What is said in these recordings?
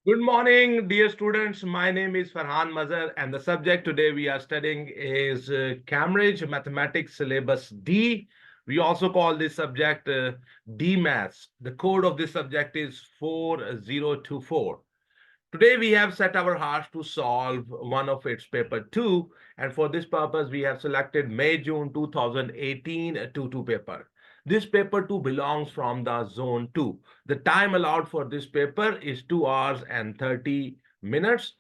Good morning, dear students. My name is Ferhan Mazher, and the subject today we are studying is Cambridge Mathematics Syllabus D. We also call this subject D Maths. The code of this subject is 4024. Today we have set our hearts to solve one of its paper 2, and for this purpose we have selected May-June 2018 2 paper. This paper 2 belongs from the zone 2. The time allowed for this paper is 2 hours and 30 minutes.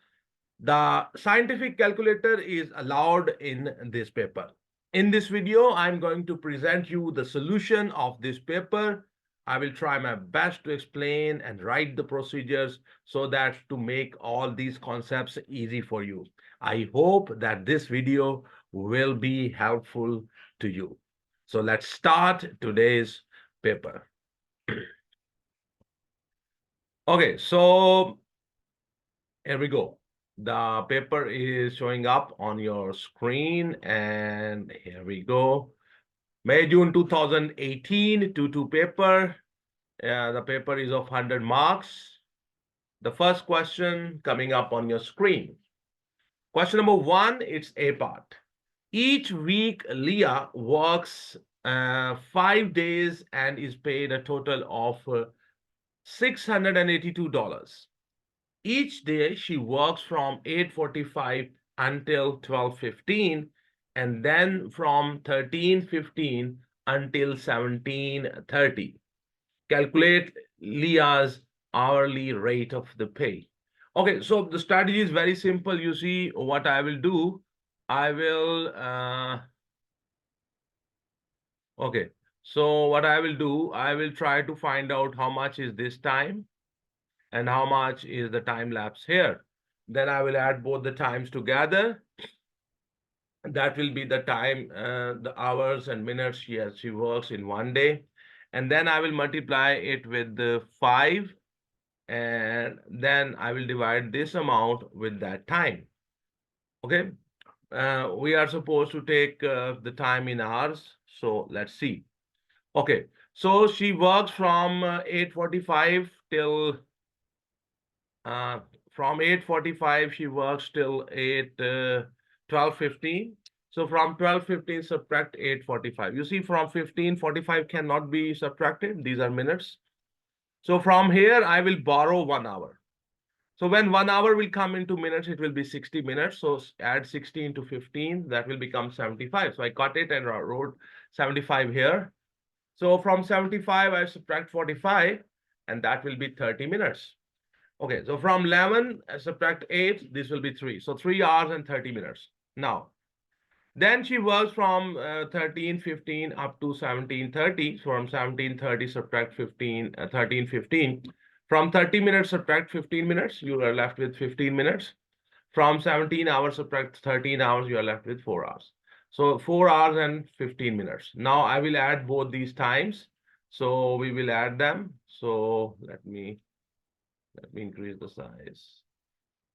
The scientific calculator is allowed in this paper. In this video, I'm going to present you the solution of this paper. I will try my best to explain and write the procedures so that to make all these concepts easy for you. I hope that this video will be helpful to you. So let's start today's paper. Okay, so here we go. The paper is showing up on your screen, and here we go. May-June 2018 2 paper. The paper is of 100 marks. The first question coming up on your screen. Question number 1, it's A part. Each week, Leah works 5 days and is paid a total of $682. Each day, she works from 8:45 until 12:15, and then from 13:15 until 17:30. Calculate Leah's hourly rate of the pay. Okay, so the strategy is very simple. You see, what I will do, I will, okay, so what I will do, I will try to find out how much is this time and how much is the time lapse here. Then I will add both the times together. That will be the time, the hours and minutes she works in one day. And then I will multiply it with the 5, and then I will divide this amount with that time. Okay, we are supposed to take the time in hours. So let's see. Okay, so she works from 8:45 till from 8:45 she works till 12:15. So from 12:15 subtract 8:45. You see, from 15:45 cannot be subtracted. These are minutes. So from here I will borrow 1 hour. So when 1 hour will come into minutes, it will be 60 minutes. So add 60 into 15, that will become 75. So I cut it and wrote 75 here. So from 75, I subtract 45, and that will be 30 minutes. Okay, so from 11, I subtract 8, this will be 3. So 3 hours and 30 minutes. Now, then she works from 13:15 up to 17:30. So from 17:30 subtract 15, 13:15. From 30 minutes subtract 15 minutes, you are left with 15 minutes. From 17 hours subtract 13 hours, you are left with 4 hours. So 4 hours and 15 minutes. Now I will add both these times. So we will add them. So let me increase the size.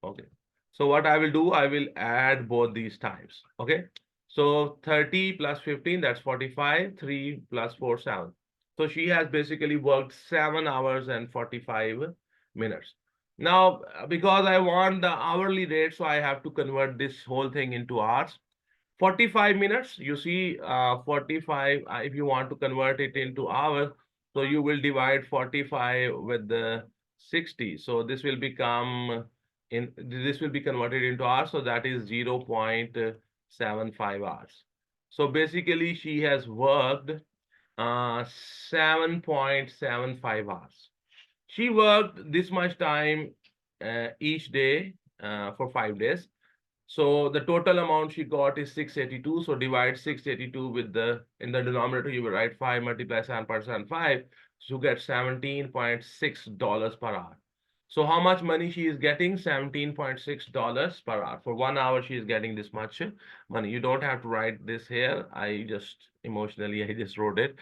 Okay. So what I will do, I will add both these times. Okay. So 30 plus 15, that's 45. 3 plus 4, 7. So she has basically worked 7 hours and 45 minutes. Now, because I want the hourly rate, so I have to convert this whole thing into hours. 45 minutes, you see, 45, if you want to convert it into hours, so you will divide 45 with the 60. So this will become, this will be converted into hours, so that is 0.75 hours. So basically she has worked 7.75 hours. She worked this much time each day for 5 days. So the total amount she got is 682. So divide 682 with in the denominator, you will write 5 multiply 7.75. So you get $17.6 per hour. So how much money she is getting? $17.6 per hour. For 1 hour, she is getting this much money. You don't have to write this here. I just wrote it.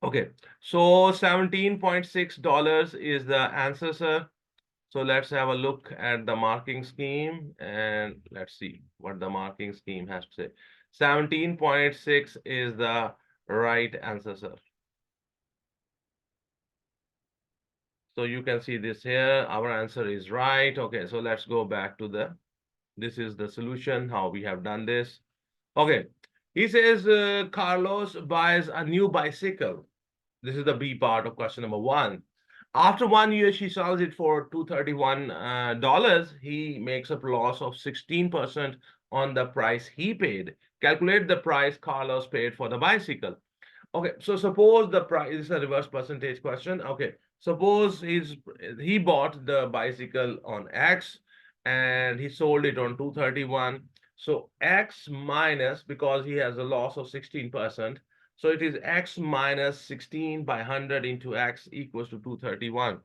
Okay, so $17.6 is the answer, sir. So let's have a look at the marking scheme, and let's see what the marking scheme has to say. 17.6 is the right answer, sir. So you can see this here. Our answer is right. Okay, so let's go back to this is the solution, how we have done this. Okay, he says Carlos buys a new bicycle. This is the B part of question number one. After 1 year, she sells it for $231. He makes a loss of 16% on the price he paid. Calculate the price Carlos paid for the bicycle. Okay, so suppose the price is a reverse percentage question. Okay, suppose he bought the bicycle on X and he sold it on 231. So X minus, because he has a loss of 16%, so it is X minus 16 by 100 into X equals to 231.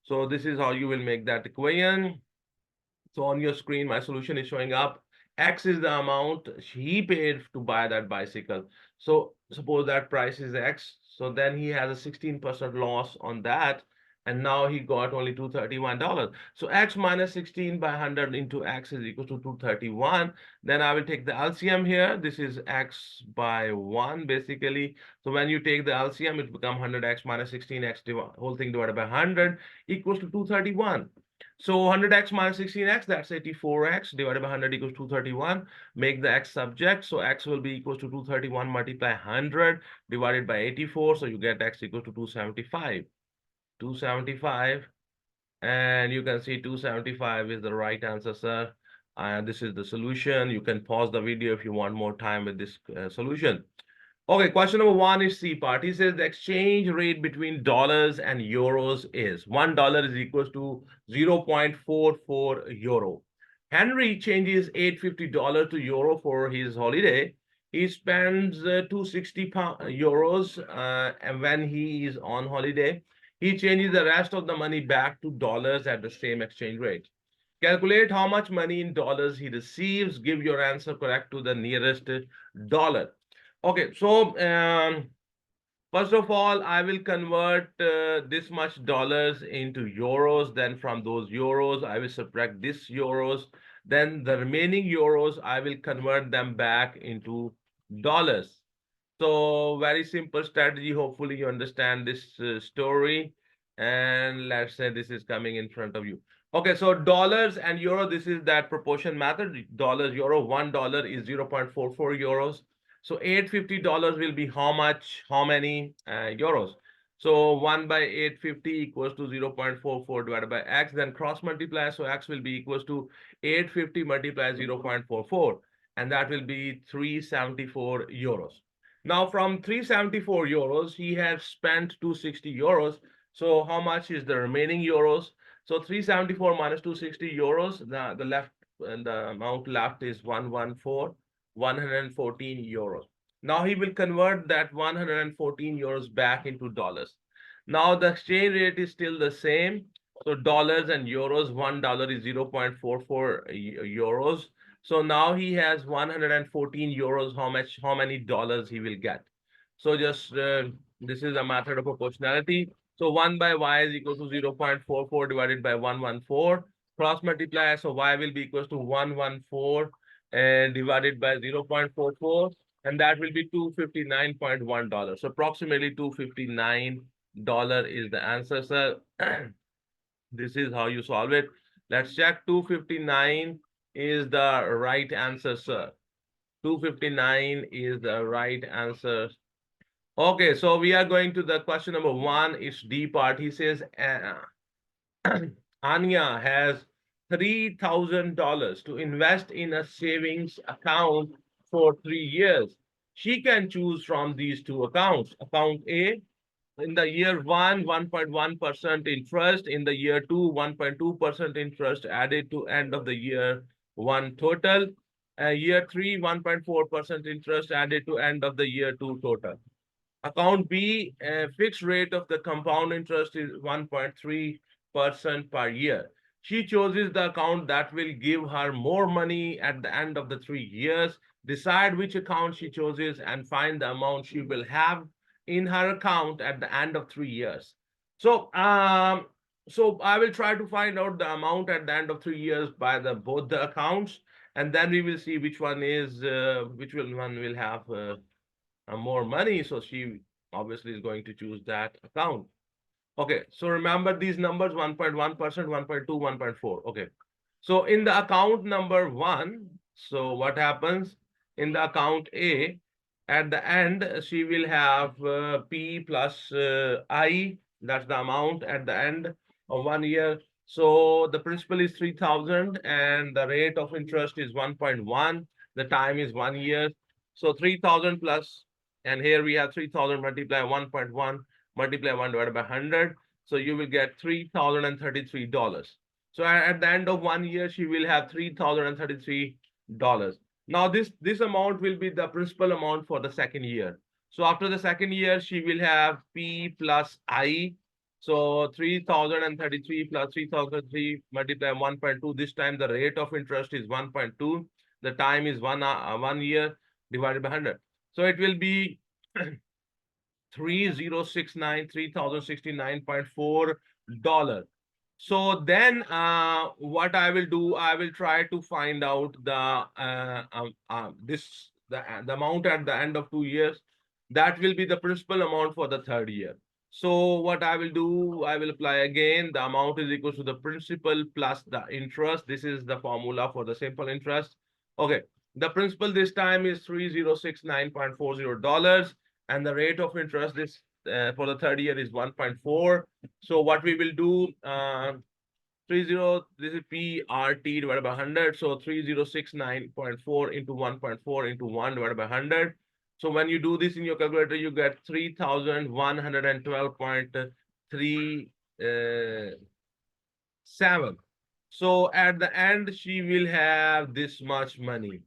So this is how you will make that equation. So on your screen, my solution is showing up. X is the amount he paid to buy that bicycle. So suppose that price is X. So then he has a 16% loss on that. And now he got only $231. So X minus 16 by 100 into X is equal to 231. Then I will take the LCM here. This is X by 1 basically. So when you take the LCM, it becomes 100X minus 16X, whole thing divided by 100 equals to 231. So 100x minus 16x, that's 84x divided by 100 equals 231. Make the x subject. So x will be equals to 231 multiply 100 divided by 84. So you get x equal to 275. 275. And you can see 275 is the right answer, sir. And this is the solution. You can pause the video if you want more time with this solution. Okay, question number one is C part. He says the exchange rate between dollars and euros is $1 is equals to 0.44 euro. Henry changes $850 to euro for his holiday. He spends 260 euros and when he is on holiday. He changes the rest of the money back to dollars at the same exchange rate. Calculate how much money in dollars he receives. Give your answer correct to the nearest dollar. Okay, so first of all, I will convert this much dollars into euros. Then from those euros, I will subtract this euros. Then the remaining euros, I will convert them back into dollars. So very simple strategy. Hopefully you understand this story. And let's say this is coming in front of you. Okay, so dollars and euro, this is that proportion method. Dollars, euro, $1 is 0.44 euros. So $850 will be how much, how many euros? So 1 by 850 equals to 0.44 divided by x, then cross multiply. So x will be equals to 850 multiplied 0.44, and that will be 374 euros. Now from 374 euros, he has spent 260 euros. So how much is the remaining euros? So 374 minus 260 euros, the left and the amount left is 114 euros. Now he will convert that 114 euros back into dollars. Now the exchange rate is still the same. So dollars and euros, $1 is 0.44 euros. So now he has 114 euros. How many dollars he will get? So just this is a method of proportionality. So 1 by y is equal to 0.44 divided by 114. Cross multiply. So y will be equals to 114 and divided by 0.44. And that will be $259.1. So approximately $259 is the answer, sir. This is how you solve it. Let's check. 259 is the right answer, sir. 259 is the right answer. Okay, so we are going to the question number one. It's D part. He says Anya has $3,000 to invest in a savings account for 3 years. She can choose from these two accounts. Account A, in the year one, 1.1% interest. In the year two, 1.2% interest added to end of the year one total. Year three, 1.4% interest added to end of the year two total. Account B, fixed rate of the compound interest is 1.3% per year. She chooses the account that will give her more money at the end of the 3 years. Decide which account she chooses and find the amount she will have in her account at the end of 3 years. So, so I will try to find out the amount at the end of 3 years by both the accounts, and then we will see which one is which one will have more money. So she obviously is going to choose that account. Okay, so remember these numbers 1.1%, 1.2, 1.4. Okay. So in the account number one, so what happens in the account A, at the end, she will have P plus I, that's the amount at the end of 1 year. So the principal is 3,000 and the rate of interest is 1.1. The time is 1 year. So 3,000 plus, and here we have 3,000 multiply 1.1 multiply 1 divided by 100. So you will get $3,033. So at the end of 1 year, she will have $3,033. Now this amount will be the principal amount for the second year. So after the second year, she will have P plus I. So 3,033 plus 3,003 multiplied 1.2. This time the rate of interest is 1.2. The time is 1 year divided by 100. So it will be 3,069.4 dollars. So then what I will do, I will try to find out the amount at the end of 2 years. That will be the principal amount for the third year. So what I will do, I will apply again. The amount is equal to the principal plus the interest. This is the formula for the simple interest. Okay, the principal this time is $3,069.40, and the rate of interest this for the third year is 1.4. So what we will do, 30, this is PRT divided by 100. So 3069.4 into 1.4 into 1 divided by 100. So when you do this in your calculator, you get 3,112.37. So at the end, she will have this much money.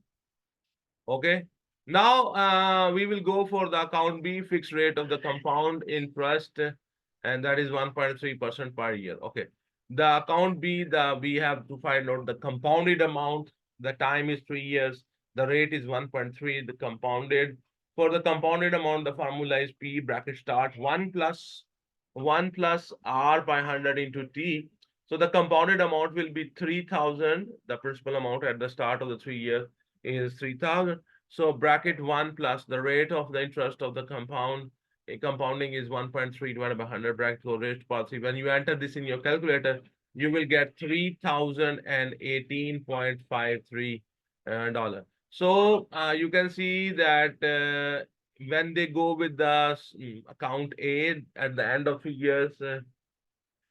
Okay. Now we will go for the account B, fixed rate of the compound interest, and that is 1.3% per year. Okay. The account B, we have to find out the compounded amount. The time is 3 years. The rate is 1.3, the compounded. For the compounded amount, the formula is P bracket start 1 plus R by 100 into T. So the compounded amount will be 3,000. The principal amount at the start of the 3 year is 3,000. So bracket 1 plus the rate of the interest of the compounding is 1.3 divided by 100 bracket so raised to power 3. When you enter this in your calculator, you will get 3,018.53 dollar. So you can see that when they go with the account A at the end of 2 years,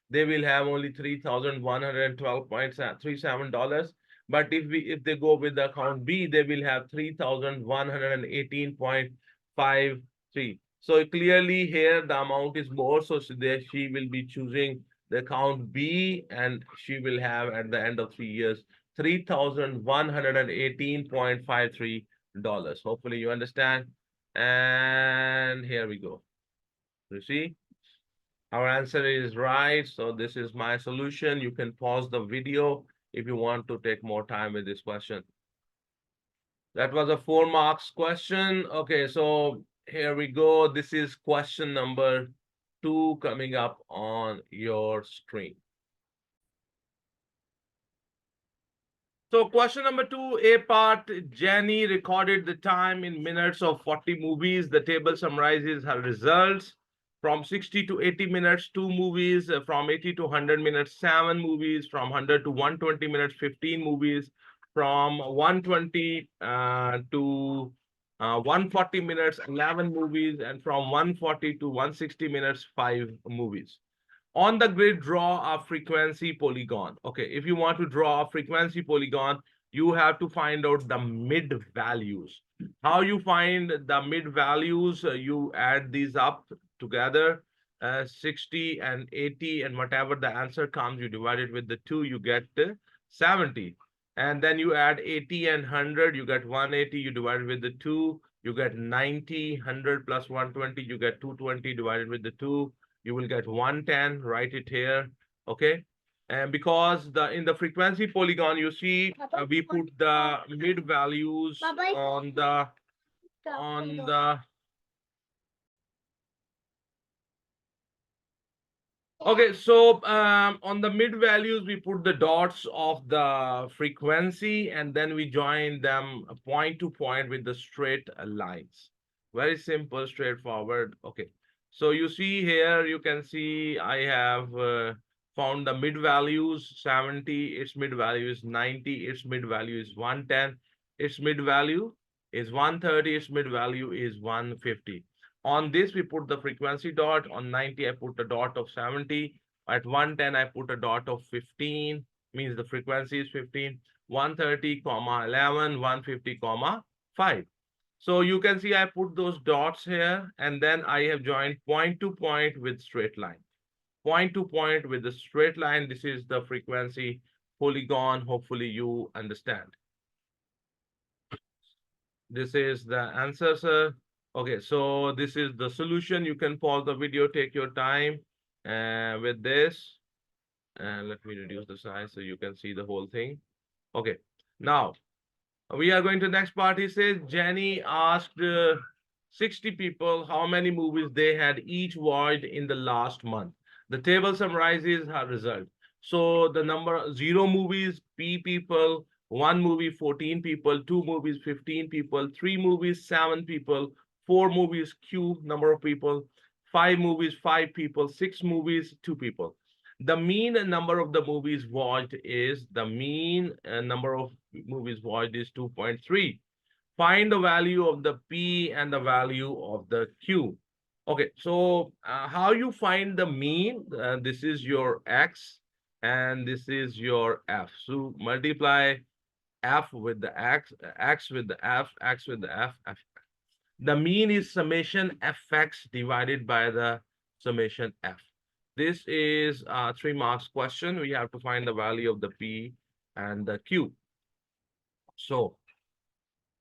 they will have only $3,112.37. But if they go with the account B, they will have 3,118.53. So clearly here the amount is more. So she will be choosing the account B, and she will have at the end of 3 years $3,118.53. Hopefully you understand. And here we go. You see? Our answer is right. So this is my solution. You can pause the video if you want to take more time with this question. That was a 4 marks question. Okay, so here we go. This is question number 2 coming up on your screen. So question number 2, A part, Jenny recorded the time in minutes of 40 movies. The table summarizes her results. From 60 to 80 minutes, 2 movies. From 80 to 100 minutes, 7 movies. From 100 to 120 minutes, 15 movies. From 120 to 140 minutes, 11 movies. And from 140 to 160 minutes, 5 movies. On the grid, draw a frequency polygon. Okay, if you want to draw a frequency polygon, you have to find out the mid values. How you find the mid values? You add these up together, 60 and 80, and whatever the answer comes, you divide it with the 2, you get 70. And then you add 80 and 100, you get 180, you divide it with the 2, you get 90, 100 plus 120, you get 220 divided with the 2, you will get 110. Write it here. Okay. And because in the frequency polygon, you see we put the mid values on the okay, so on the mid values, we put the dots of the frequency, and then we join them point to point with the straight lines. Very simple, straightforward. Okay. So you see here, you can see I have found the mid values 70, its mid value is 90, its mid value is 110, its mid value is 130, its mid value is 150. On this, we put the frequency dot. On 90, I put a dot of 70. At 110, I put a dot of 15, means the frequency is 15, 130, comma 11, 150, comma 5. So you can see I put those dots here, and then I have joined point to point with straight line. Point to point with the straight line. This is the frequency polygon. Hopefully you understand. This is the answer, sir. Okay, so this is the solution. You can pause the video, take your time with this. And let me reduce the size so you can see the whole thing. Okay, now we are going to the next part. He says Jenny asked 60 people how many movies they had each watched in the last month. The table summarizes her result. So the number 0 movies, P people, 1 movie, 14 people, 2 movies, 15 people, 3 movies, 7 people, 4 movies, Q number of people, 5 movies, 5 people, 6 movies, 2 people. The mean number of the movies watched is the mean number of movies watched is 2.3. Find the value of the P and the value of the Q. Okay, so how you find the mean? This is your X and this is your F. So multiply F with the X, X with the F, X with the F, F. The mean is summation Fx divided by the summation F. This is a 3 marks question. We have to find the value of the P and the Q. So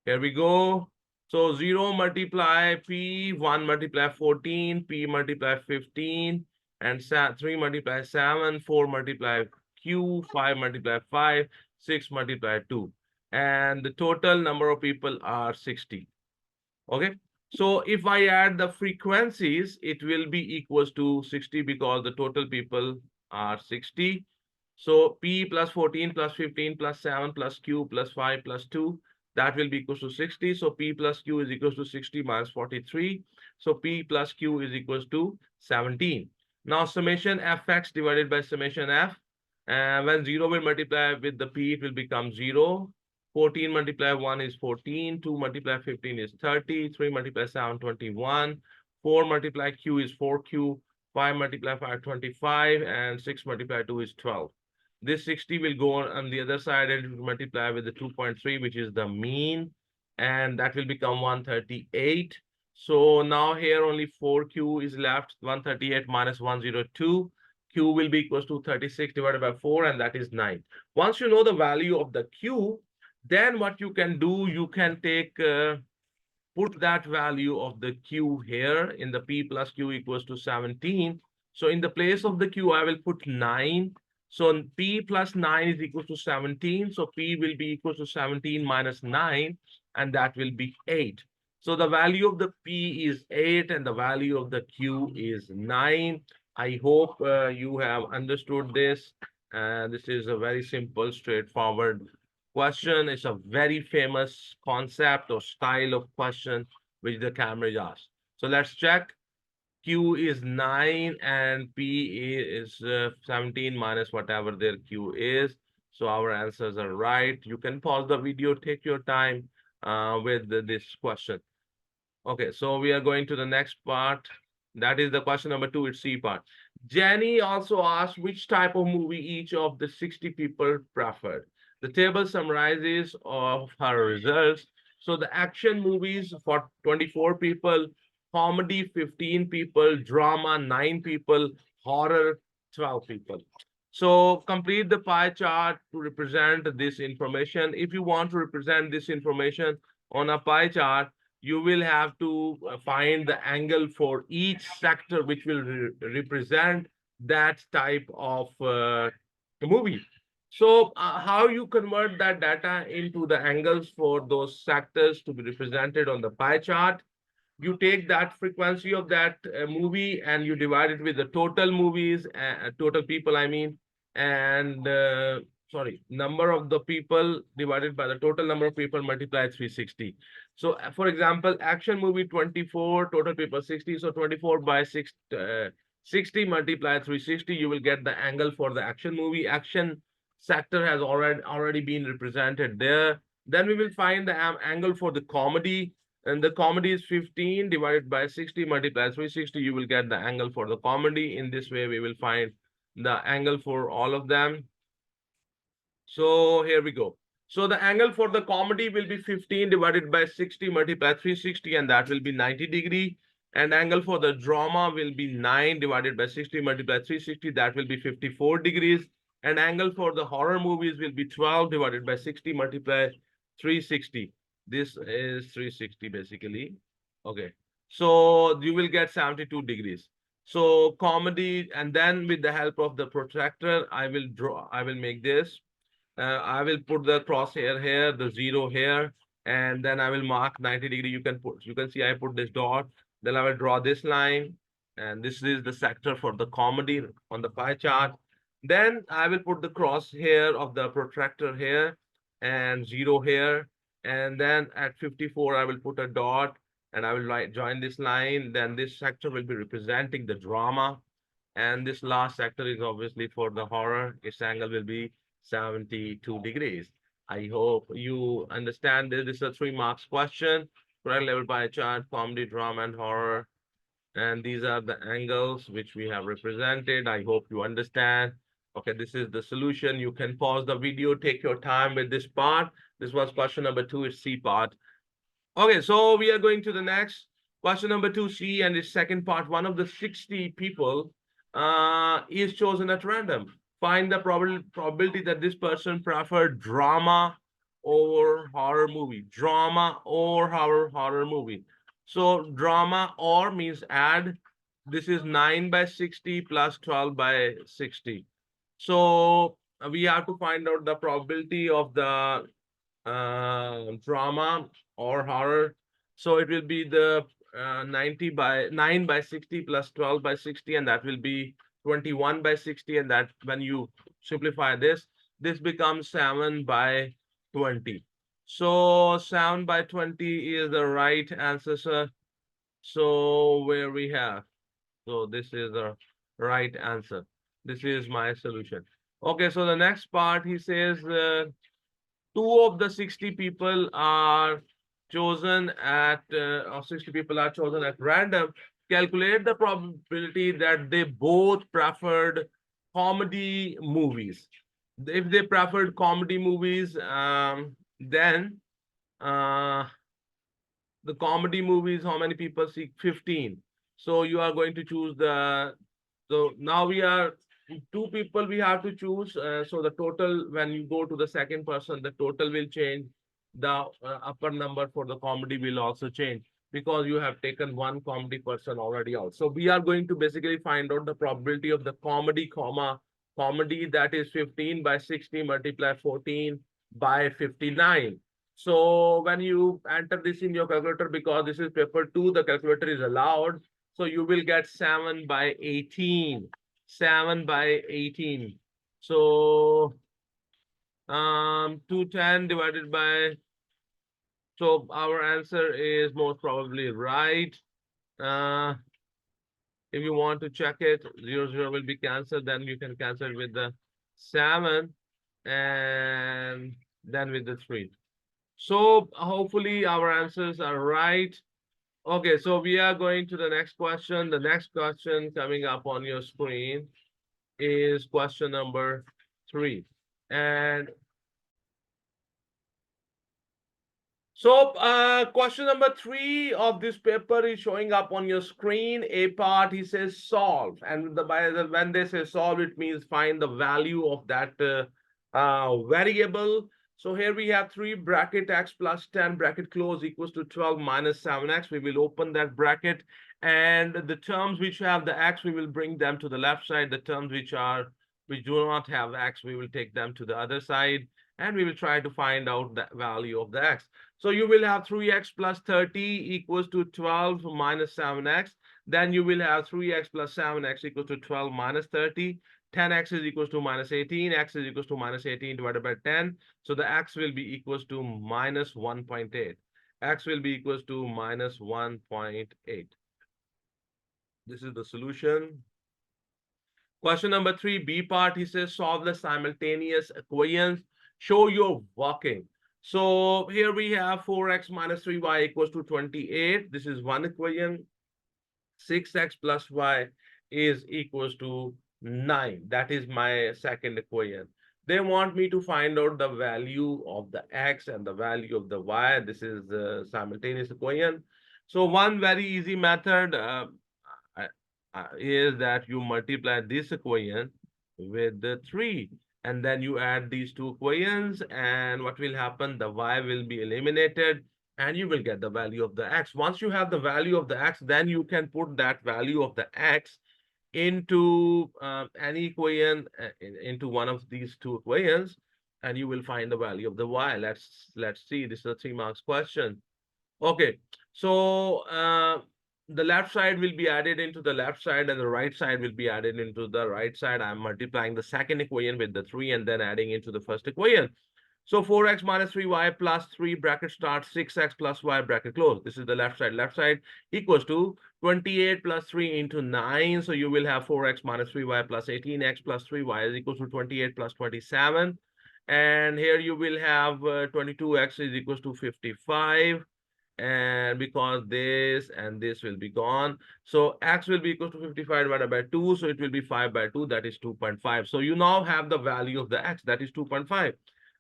here we go. So 0 multiply P, 1 multiply 14, P multiply 15, and 3 multiply 7, 4 multiply Q, 5 multiply 5, 6 multiply 2. And the total number of people are 60. Okay. So if I add the frequencies, it will be equals to 60 because the total people are 60. So P plus 14 plus 15 plus 7 plus Q plus 5 plus 2, that will be equals to 60. So P plus Q is equals to 60 minus 43. So P plus Q is equals to 17. Now summation Fx divided by summation F. When 0 will multiply with the P, it will become 0. 14 multiply 1 is 14, 2 multiply 15 is 30, 3 multiply 7, 21, 4 multiply Q is 4Q, 5 multiply 5, 25, and 6 multiply 2 is 12. This 60 will go on the other side and multiply with the 2.3, which is the mean, and that will become 138. So now here only 4Q is left, 138 minus 102. Q will be equals to 36 divided by 4, and that is 9. Once you know the value of the Q, then what you can do, you can take, put that value of the Q here in the P plus Q equals to 17. So in the place of the Q, I will put 9. So P plus 9 is equal to 17. So P will be equal to 17 minus 9, and that will be 8. So the value of the P is 8 and the value of the Q is 9. I hope you have understood this. This is a very simple, straightforward question. Is a very famous concept or style of question which the camera asked. So let's check. Q is 9 and P is 17 minus whatever their Q is. So our answers are right. You can pause the video, take your time with this question. Okay, so we are going to the next part. That is the question number 2, it's C part. Jenny also asked which type of movie each of the 60 people preferred. The table summarizes of her results. So the action movies for 24 people, comedy 15 people, drama 9 people, horror 12 people. So complete the pie chart to represent this information. If you want to represent this information on a pie chart, you will have to find the angle for each sector which will represent that type of movie. So how you convert that data into the angles for those sectors to be represented on the pie chart? You take that frequency of that movie and you divide it with the total movies, total people, I mean, and sorry, number of the people divided by the total number of people multiplied 360. So for example, action movie 24, total people 60. So 24 by 60 multiplied 360, you will get the angle for the action movie. Action sector has already been represented there. Then we will find the angle for the comedy. And the comedy is 15 divided by 60 multiplied 360. You will get the angle for the comedy. In this way, we will find the angle for all of them. So here we go. So the angle for the comedy will be 15 divided by 60 multiplied 360, and that will be 90 degree. And angle for the drama will be 9 divided by 60 multiplied 360, that will be 54 degrees. And angle for the horror movies will be 12 divided by 60 multiplied 360. This is 360 basically. Okay. So you will get 72 degrees. So comedy, and then with the help of the protractor, I will make this. I will put the crosshair here, the 0 here, and then I will mark 90 degree. You can see I put this dot. Then I will draw this line, and this is the sector for the comedy on the pie chart. Then I will put the crosshair of the protractor here and 0 here. And then at 54, I will put a dot and I will join this line. Then this sector will be representing the drama. And this last sector is obviously for the horror. Its angle will be 72 degrees. I hope you understand this. This is a 3 marks question. Correct level pie chart, comedy, drama, and horror. And these are the angles which we have represented. I hope you understand. Okay, this is the solution. You can pause the video, take your time with this part. This was question number 2, it's C part. Okay, so we are going to the next question number 2C, and the second part. One of the 60 people is chosen at random. Find the probability that this person preferred drama or horror movie. Drama or horror movie. So drama or means add. This is 9 by 60 plus 12 by 60. So we have to find out the probability of the drama or horror. So it will be the 90 by 9 by 60 plus 12 by 60, and that will be 21 by 60. And that when you simplify this, this becomes 7 by 20. So 7 by 20 is the right answer, sir. So where we have, so this is the right answer. This is my solution. Okay, so the next part, he says, 2 of the 60 people are chosen at, or 60 people are chosen at random. Calculate the probability that they both preferred comedy movies. If they preferred comedy movies, then the comedy movies, how many people see? 15. So you are going to choose the, so now we are 2 people we have to choose. So the total, when you go to the second person, the total will change. The upper number for the comedy will also change because you have taken 1 comedy person already out. So we are going to basically find out the probability of the comedy, comedy, that is 15 by 60 multiply 14 by 59. So when you enter this in your calculator, because this is paper 2, the calculator is allowed. So you will get 7 by 18. 7 by 18. So 210 divided by, so our answer is most probably right. If you want to check it, 0, 0 will be cancelled. Then you can cancel it with the 7 and then with the 3. So hopefully our answers are right. Okay, so we are going to the next question. The next question coming up on your screen is question number 3. And so question number 3 of this paper is showing up on your screen. A part, he says solve. And when they say solve, it means find the value of that variable. So here we have 3 bracket x plus 10 bracket close equals to 12 minus 7x. We will open that bracket, and the terms which have the x, we will bring them to the left side. The terms which do not have x, we will take them to the other side, and we will try to find out the value of the x. So you will have 3x plus 30 equals to 12 minus 7x. Then you will have 3x plus 7x equals to 12 minus 30. 10x is equals to minus 18, x is equals to minus 18 divided by 10. So the x will be equals to minus 1.8. X will be equals to minus 1.8. This is the solution. Question number 3, B part, he says solve the simultaneous equations. Show your working. So here we have 4x minus 3y equals to 28. This is one equation. 6x plus y is equals to 9. That is my second equation. They want me to find out the value of the x and the value of the y. This is the simultaneous equation. So one very easy method is that you multiply this equation with the 3, and then you add these two equations, and what will happen? The y will be eliminated, and you will get the value of the x. Once you have the value of the x, then you can put that value of the x into any equation, into one of these two equations, and you will find the value of the y. Let's see. This is a 3 marks question. Okay, so the left side will be added into the left side and the right side will be added into the right side. I'm multiplying the second equation with the 3 and then adding into the first equation. So 4x minus 3y plus 3 bracket start 6x plus y bracket close. This is the left side. Left side equals to 28 plus 3 into 9. So you will have 4x minus 3y plus 18x plus 3y is equals to 28 plus 27. And here you will have 22x is equals to 55. And because this and this will be gone, so x will be equal to 55 divided by 2, so it will be 5 by 2, that is 2.5. So you now have the value of the x, that is 2.5.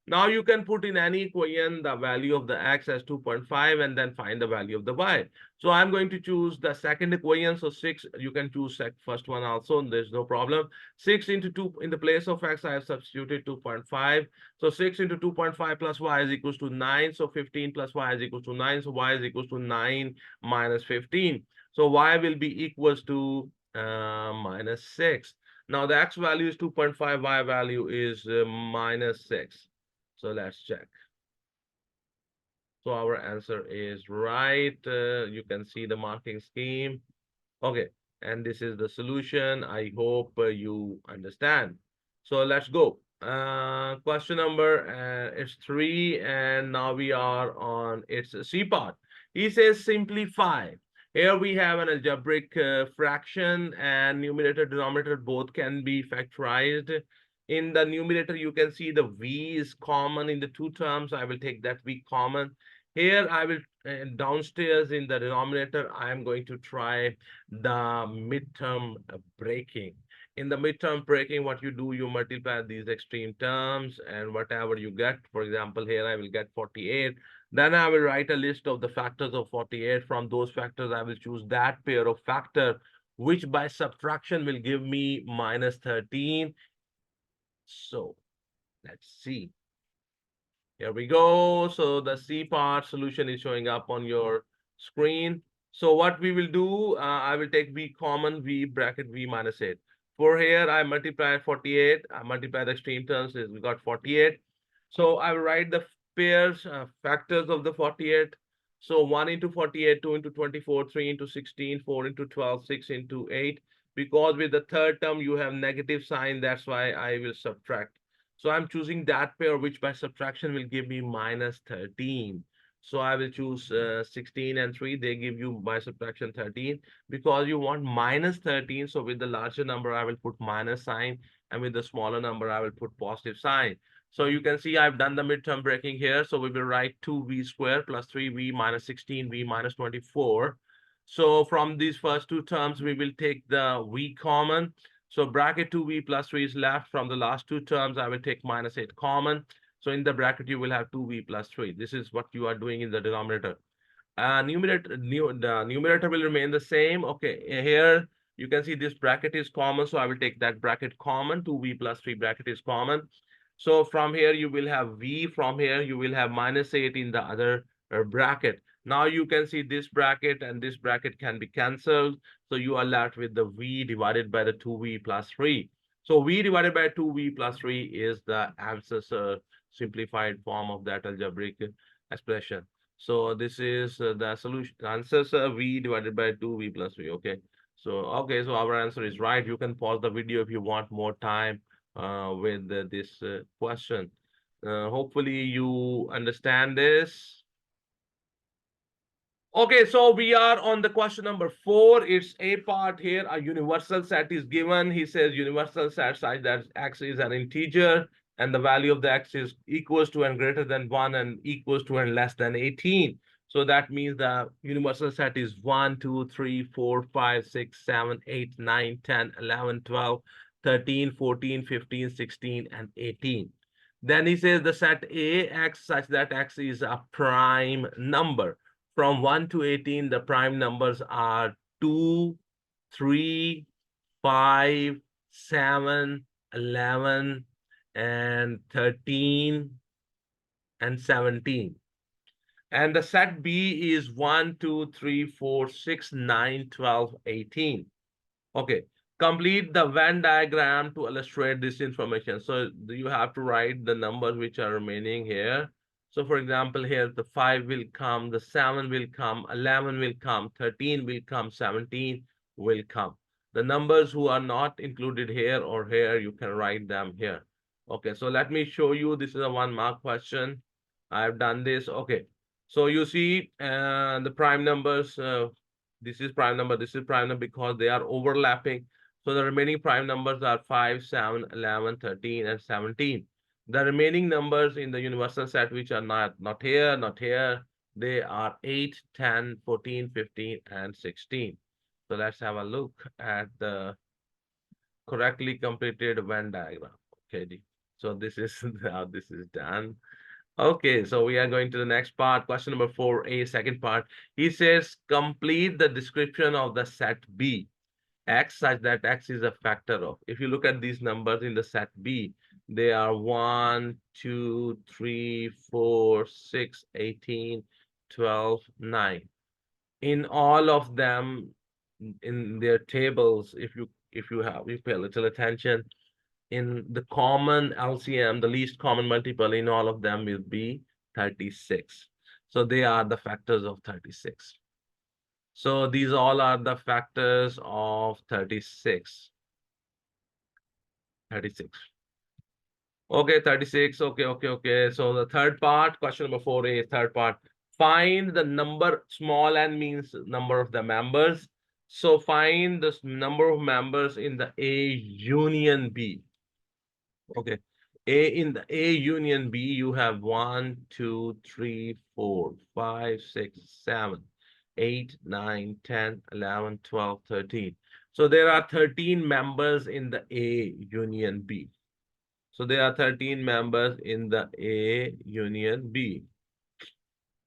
Now you can put in any equation the value of the x as 2.5 and then find the value of the y. So I'm going to choose the second equation. So 6, you can choose first one also, there's no problem. 6 into 2, in the place of x, I have substituted 2.5. So 6 into 2.5 plus y is equals to 9. So 15 plus y is equals to 9. So y is equals to 9 minus 15. So y will be equals to minus 6. Now the x value is 2.5, y value is minus 6. So let's check. So our answer is right. You can see the marking scheme. Okay, and this is the solution. I hope you understand. So let's go. Question number is 3, and now we are on its C part. He says simplify. Here we have an algebraic fraction, and numerator denominator both can be factorized. In the numerator, you can see the v is common in the two terms. I will take that v common. Here I will downstairs in the denominator, I am going to try the midterm breaking. In the midterm breaking, what you do, you multiply these extreme terms and whatever you get. For example, here I will get 48. Then I will write a list of the factors of 48. From those factors, I will choose that pair of factor, which by subtraction will give me minus 13. So let's see. Here we go. So the C part solution is showing up on your screen. So what we will do, I will take V common, V bracket V minus 8. For here, I multiply 48. I multiply the extreme terms, we got 48. So I will write the pairs, factors of the 48. So 1 into 48, 2 into 24, 3 into 16, 4 into 12, 6 into 8. Because with the third term, you have negative sign. That's why I will subtract. So I'm choosing that pair, which by subtraction will give me minus 13. So I will choose 16 and 3. They give you by subtraction 13 because you want minus 13. So with the larger number, I will put minus sign. And with the smaller number, I will put positive sign. So you can see I've done the midterm breaking here. So we will write 2v squared plus 3v minus 16v minus 24. So from these first two terms, we will take the v common. So bracket 2v plus 3 is left. From the last two terms, I will take minus 8 common. So in the bracket, you will have 2v plus 3. This is what you are doing in the denominator. The numerator will remain the same. Okay, here you can see this bracket is common. So I will take that bracket common. 2v plus 3 bracket is common. So from here, you will have v. From here, you will have minus 8 in the other bracket. Now you can see this bracket and this bracket can be cancelled. So you are left with the v divided by the 2v plus 3. So v divided by 2v plus 3 is the answer, simplified form of that algebraic expression. So this is the solution. Answer, v divided by 2v plus 3. Okay. So, okay, so our answer is right. You can pause the video if you want more time with this question. Hopefully you understand this. Okay, so we are on the question number 4. It's a part here. A universal set is given. He says universal set such that x is an integer and the value of the x is equals to and greater than 1 and equals to and less than 18. So that means the universal set is 1, 2, 3, 4, 5, 6, 7, 8, 9, 10, 11, 12, 13, 14, 15, 16, and 18. Then he says the set AX such that x is a prime number. From 1 to 18, the prime numbers are 2, 3, 5, 7, 11, and 13, and 17. And the set B is 1, 2, 3, 4, 6, 9, 12, 18. Okay, complete the Venn diagram to illustrate this information. So you have to write the numbers which are remaining here. So for example, here the 5 will come, the 7 will come, 11 will come, 13 will come, 17 will come. The numbers who are not included here or here, you can write them here. Okay, so let me show you. This is a 1-mark question. I've done this. Okay, so you see the prime numbers. This is prime number, this is prime number because they are overlapping. So the remaining prime numbers are 5, 7, 11, 13, and 17. The remaining numbers in the universal set which are not here, not here, they are 8, 10, 14, 15, and 16. So let's have a look at the correctly completed Venn diagram. Okay, so this is how this is done. Okay, so we are going to the next part, question number 4A, second part. He says, complete the description of the set B, x such that x is a factor of. If you look at these numbers in the set B, they are 1, 2, 3, 4, 6, 18, 12, 9. In all of them, in their tables, if you pay a little attention, in the common LCM, the least common multiple in all of them will be 36. So they are the factors of 36. So these all are the factors of 36. 36. Okay, 36. Okay. So the third part, question number 4A, third part. Find the number, small n means number of the members. So find the number of members in the A union B. Okay. In the A union B, you have 1, 2, 3, 4, 5, 6, 7, 8, 9, 10, 11, 12, 13. So there are 13 members in the A union B. So there are 13 members in the A union B.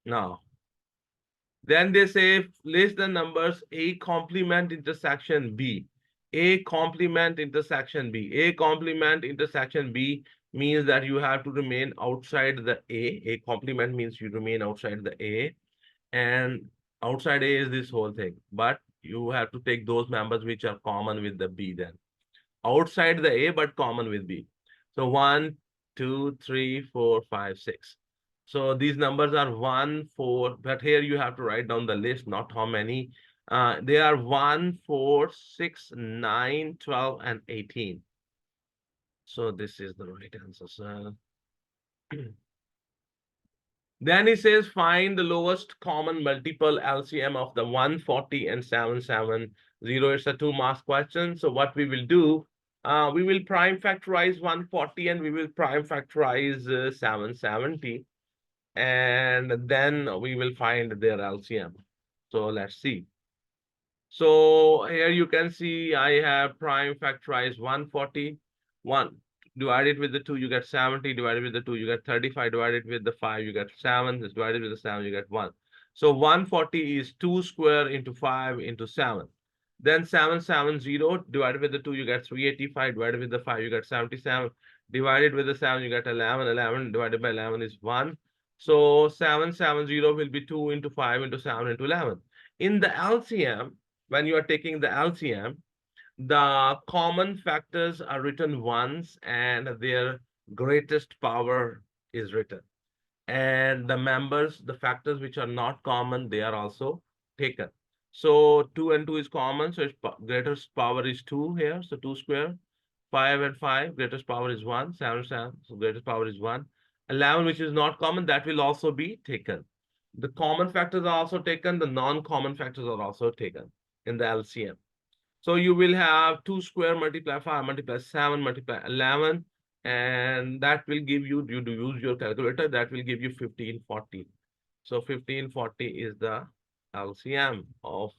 Now, then they say list the numbers A complement intersection B. A complement intersection B. A complement intersection B means that you have to remain outside the A. A complement means you remain outside the A. And outside A is this whole thing. But you have to take those members which are common with the B then. Outside the A, but common with B. So 1, 2, 3, 4, 5, 6. So these numbers are 1, 4, but here you have to write down the list, not how many. They are 1, 4, 6, 9, 12, and 18. So this is the right answer, sir. Then he says, find the lowest common multiple LCM of the 140 and 770. It's a 2-mark question. So what we will do, we will prime factorize 140 and we will prime factorize 770. And then we will find their LCM. So let's see. So here you can see I have prime factorized 140. 1 divided with the 2, you get 70. Divided with the 2, you get 35. Divided with the 5, you get 7. Divided with the 7, you get 1. So 140 is 2 square into 5 into 7. Then 770 divided with the 2, you get 385. Divided with the 5, you get 77. Divided with the 7, you get 11. 11 divided by 11 is 1. So 770 will be 2 into 5 into 7 into 11. In the LCM, when you are taking the LCM, the common factors are written once and their greatest power is written. And the members, the factors which are not common, they are also taken. So 2 and 2 is common, so its greatest power is 2 here, so 2 square. 5 and 5, greatest power is 1. 7, 7, so greatest power is 1. 11, which is not common, that will also be taken. The common factors are also taken, the non-common factors are also taken in the LCM. So you will have 2 square multiply 5 multiply 7 multiply 11, and that will give you, you do use your calculator, that will give you 1540. So 1540 is the LCM of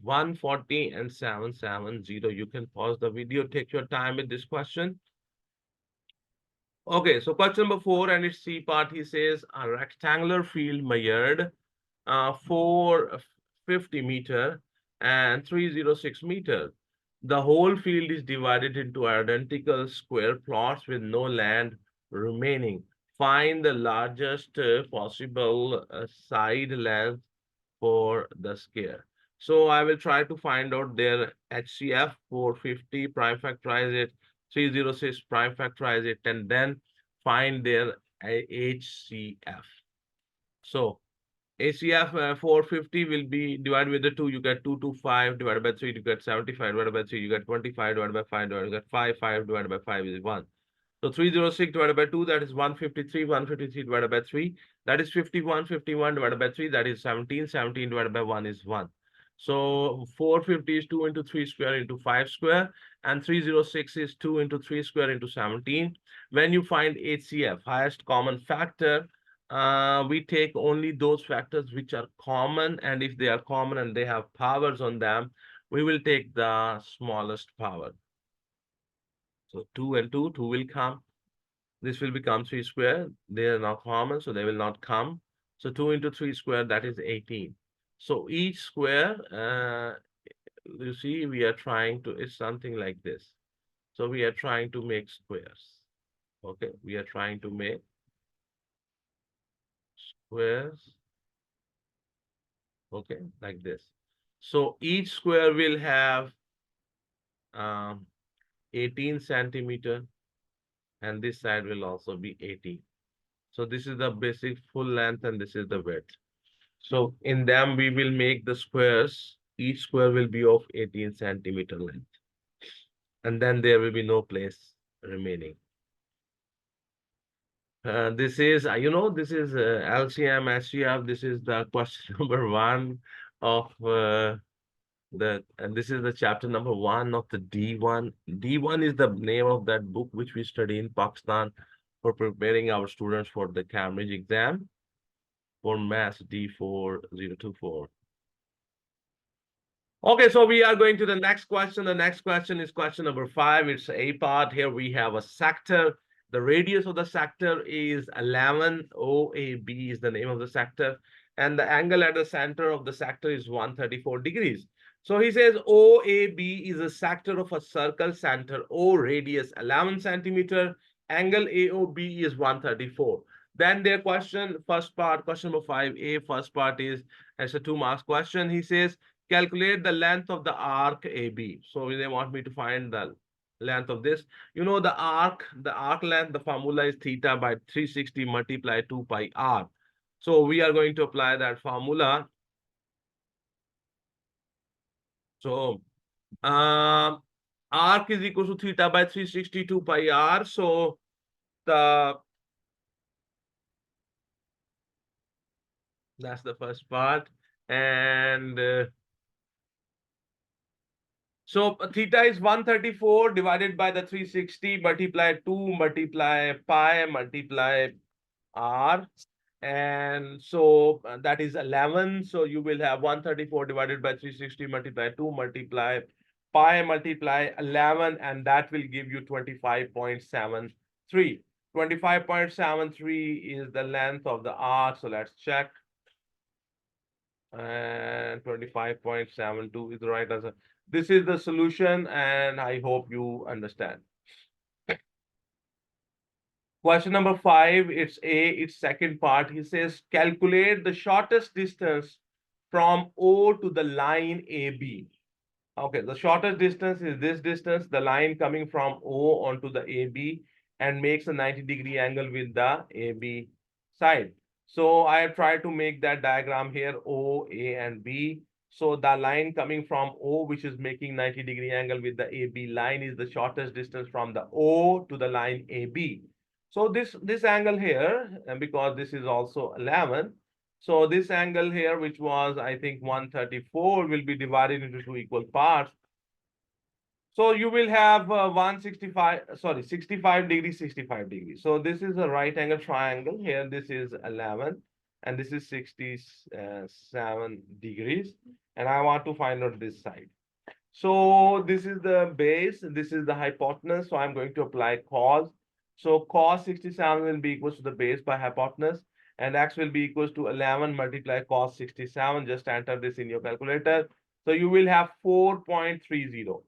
140 and 770. You can pause the video, take your time with this question. Okay, so question number 4 and its C part, he says a rectangular field measured 450 meter and 306 meter. The whole field is divided into identical square plots with no land remaining. Find the largest possible side length for the square. So I will try to find out their HCF 450, prime factorize it, 306, prime factorize it, and then find their HCF. So ACF 450 will be divided with the 2, you get 225 divided by 3, you get 75 divided by 3, you get 25 divided by 5, you get 5, 5 divided by 5 is 1. So 306 divided by 2, that is 153, 153 divided by 3, that is 51, 51 divided by 3, that is 17, 17 divided by 1 is 1. So 450 is 2 into 3 square into 5 square, and 306 is 2 into 3 square into 17. When you find HCF, highest common factor, we take only those factors which are common, and if they are common and they have powers on them, we will take the smallest power. So 2 and 2, 2 will come. This will become 3 square. They are not common, so they will not come. So 2 into 3 square, that is 18. So each square, you see, we are trying to, it's something like this. So we are trying to make squares. Okay, we are trying to make squares. Okay, like this. So each square will have 18 centimeter, and this side will also be 18. So this is the basic full length and this is the width. So in them, we will make the squares. Each square will be of 18 centimeter length. And then there will be no place remaining. This is, this is LCM, SCF. This is the question number 1 of and this is the chapter number 1 of the D1. D1 is the name of that book which we study in Pakistan for preparing our students for the Cambridge exam for Maths D4024. Okay, so we are going to the next question. The next question is question number 5. It's A part. Here we have a sector. The radius of the sector is 11. OAB is the name of the sector. And the angle at the center of the sector is 134 degrees. So he says OAB is a sector of a circle center. O radius 11 centimeter. Angle AOB is 134. Then their question, first part, question number 5A, first part is, it's a 2 marks question. He says, calculate the length of the arc AB. So they want me to find the length of this. You know, the arc length, the formula is theta by 360 multiply 2 pi r. So we are going to apply that formula. So arc is equal to theta by 362 pi r. So that's the first part. And so theta is 134 divided by the 360 multiply 2 multiply pi multiply r. And so that is 11. So you will have 134 divided by 360 multiply 2 multiply pi multiply 11, and that will give you 25.73. 25.73 is the length of the arc. So let's check. And 25.72 is the right answer. This is the solution, and I hope you understand. Question number 5, it's A, its second part. He says, calculate the shortest distance from O to the line AB. Okay, the shortest distance is this distance, the line coming from O onto the AB, and makes a 90-degree angle with the AB side. So I have tried to make that diagram here, O, A, and B. So the line coming from O, which is making 90-degree angle with the AB line, is the shortest distance from the O to the line AB. So this angle here, and because this is also 11, so this angle here, which was I think 134, will be divided into two equal parts. So you will have 165, sorry, 65 degrees, 65 degrees. So this is a right angle triangle. Here, this is 11, and this is 67 degrees. And I want to find out this side. So this is the base, this is the hypotenuse. So I'm going to apply cos. So cos 67 will be equals to the base by hypotenuse, and x will be equals to 11 multiply cos 67. Just enter this in your calculator. So you will have 4.30.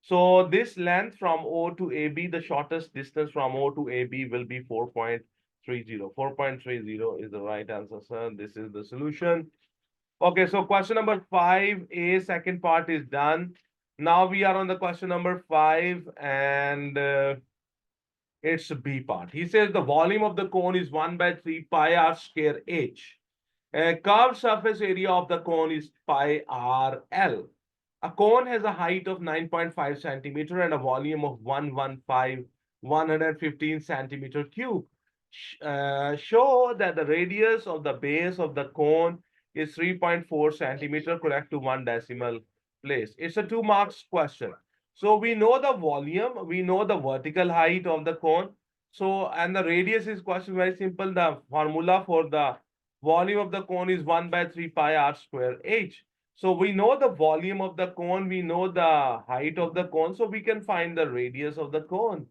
So this length from O to AB, the shortest distance from O to AB will be 4.30. 4.30 is the right answer, sir. This is the solution. Okay, so question number 5A, second part is done. Now we are on the question number 5, and it's B part. He says the volume of the cone is 1 by 3 pi r square h. Curved surface area of the cone is pi r L. A cone has a height of 9.5 centimeter and a volume of 115 centimeter cube. Show that the radius of the base of the cone is 3.4 centimeter, correct to one decimal place. It's a 2 marks question. So we know the volume, we know the vertical height of the cone. So, and the radius is question very simple. The formula for the volume of the cone is 1 by 3 pi r square h. So we know the volume of the cone, we know the height of the cone, so we can find the radius of the cone.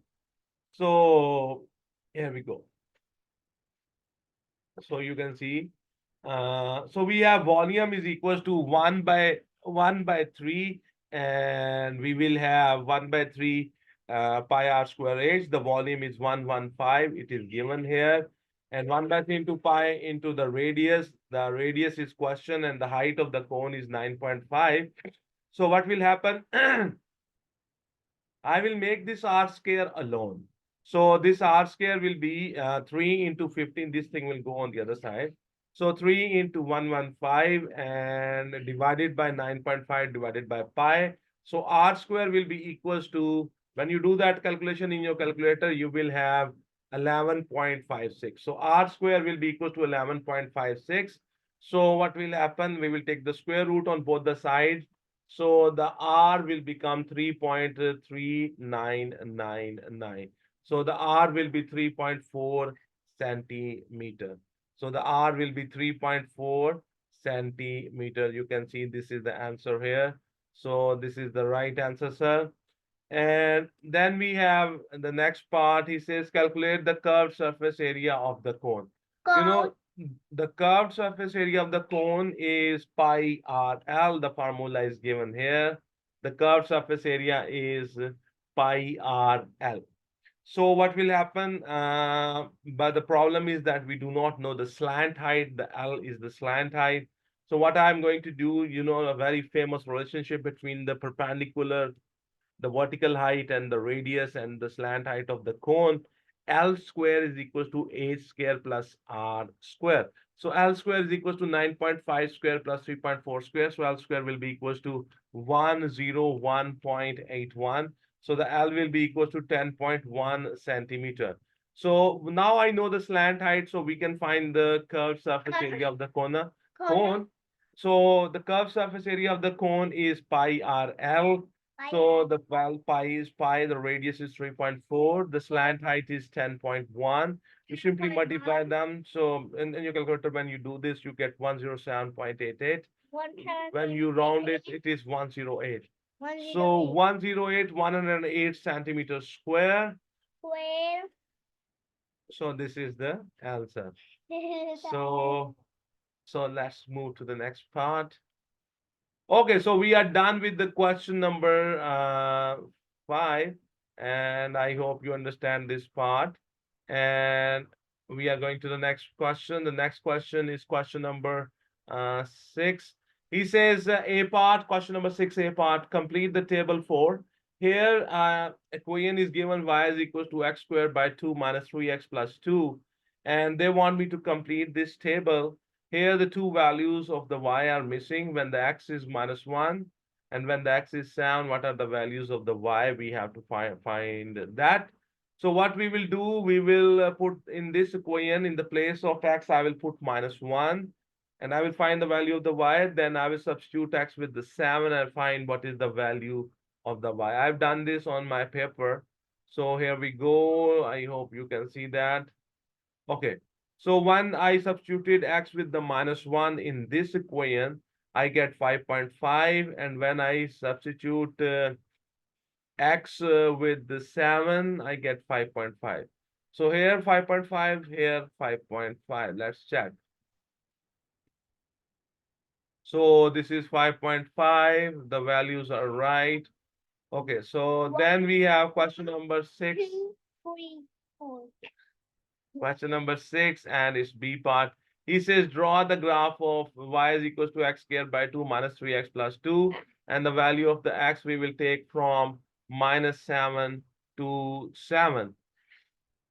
So here we go. So you can see, so we have volume is equals to 1 by 3, and we will have 1 by 3 pi r square h. The volume is 115. It is given here. And 1 by 3 into pi into the radius. The radius is question, and the height of the cone is 9.5. So what will happen? I will make this r square alone. So this r square will be 3 into 15. This thing will go on the other side. So 3 into 115 and divided by 9.5 divided by pi. So r square will be equals to, when you do that calculation in your calculator, you will have 11.56. So r square will be equal to 11.56. So what will happen? We will take the square root on both the sides. So the r will become 3.3999. So the r will be 3.4 centimeter. So the r will be 3.4 centimeter. You can see this is the answer here. So this is the right answer, sir. And then we have the next part. He says calculate the curved surface area of the cone. You know, the curved surface area of the cone is pi r L. The formula is given here. The curved surface area is pi r L. So what will happen? But the problem is that we do not know the slant height. The L is the slant height. So what I'm going to do, you know, a very famous relationship between the perpendicular, the vertical height, and the radius and the slant height of the cone. L square is equals to h square plus r square. So L square is equals to 9.5 square plus 3.4 square. So L square will be equals to 101.81. So the L will be equals to 10.1 centimeter. So now I know the slant height, so we can find the curved surface area of the cone. So the curved surface area of the cone is pi r L. So the pi is pi, the radius is 3.4, the slant height is 10.1. You simply multiply them. So in your calculator, when you do this, you get 107.88. When you round it, it is 108. So 108, 108 centimeters square. So this is the answer. So let's move to the next part. Okay, so we are done with the question number 5, and I hope you understand this part. And we are going to the next question. The next question is question number 6. He says A part, question number 6, A part, complete the table 4. Here, equation is given y is equals to x squared by 2 minus 3x plus 2. And they want me to complete this table. Here the two values of the y are missing. When the x is -1 and when the x is 7, what are the values of the y? We have to find that. So what we will do, we will put in this equation, in the place of x, I will put -1 and I will find the value of the y. Then I will substitute x with the 7 and find what is the value of the y. I've done this on my paper. So here we go. I hope you can see that. Okay. So when I substituted x with the -1 in this equation, I get 5.5. And when I substitute x with the 7, I get 5.5. So here 5.5, here 5.5. Let's check. So this is 5.5. The values are right. Okay, so then we have question number 6. Question number 6, and it's B part. He says draw the graph of y is equals to x squared by 2 minus 3x plus 2. And the value of the x we will take from -7 to 7.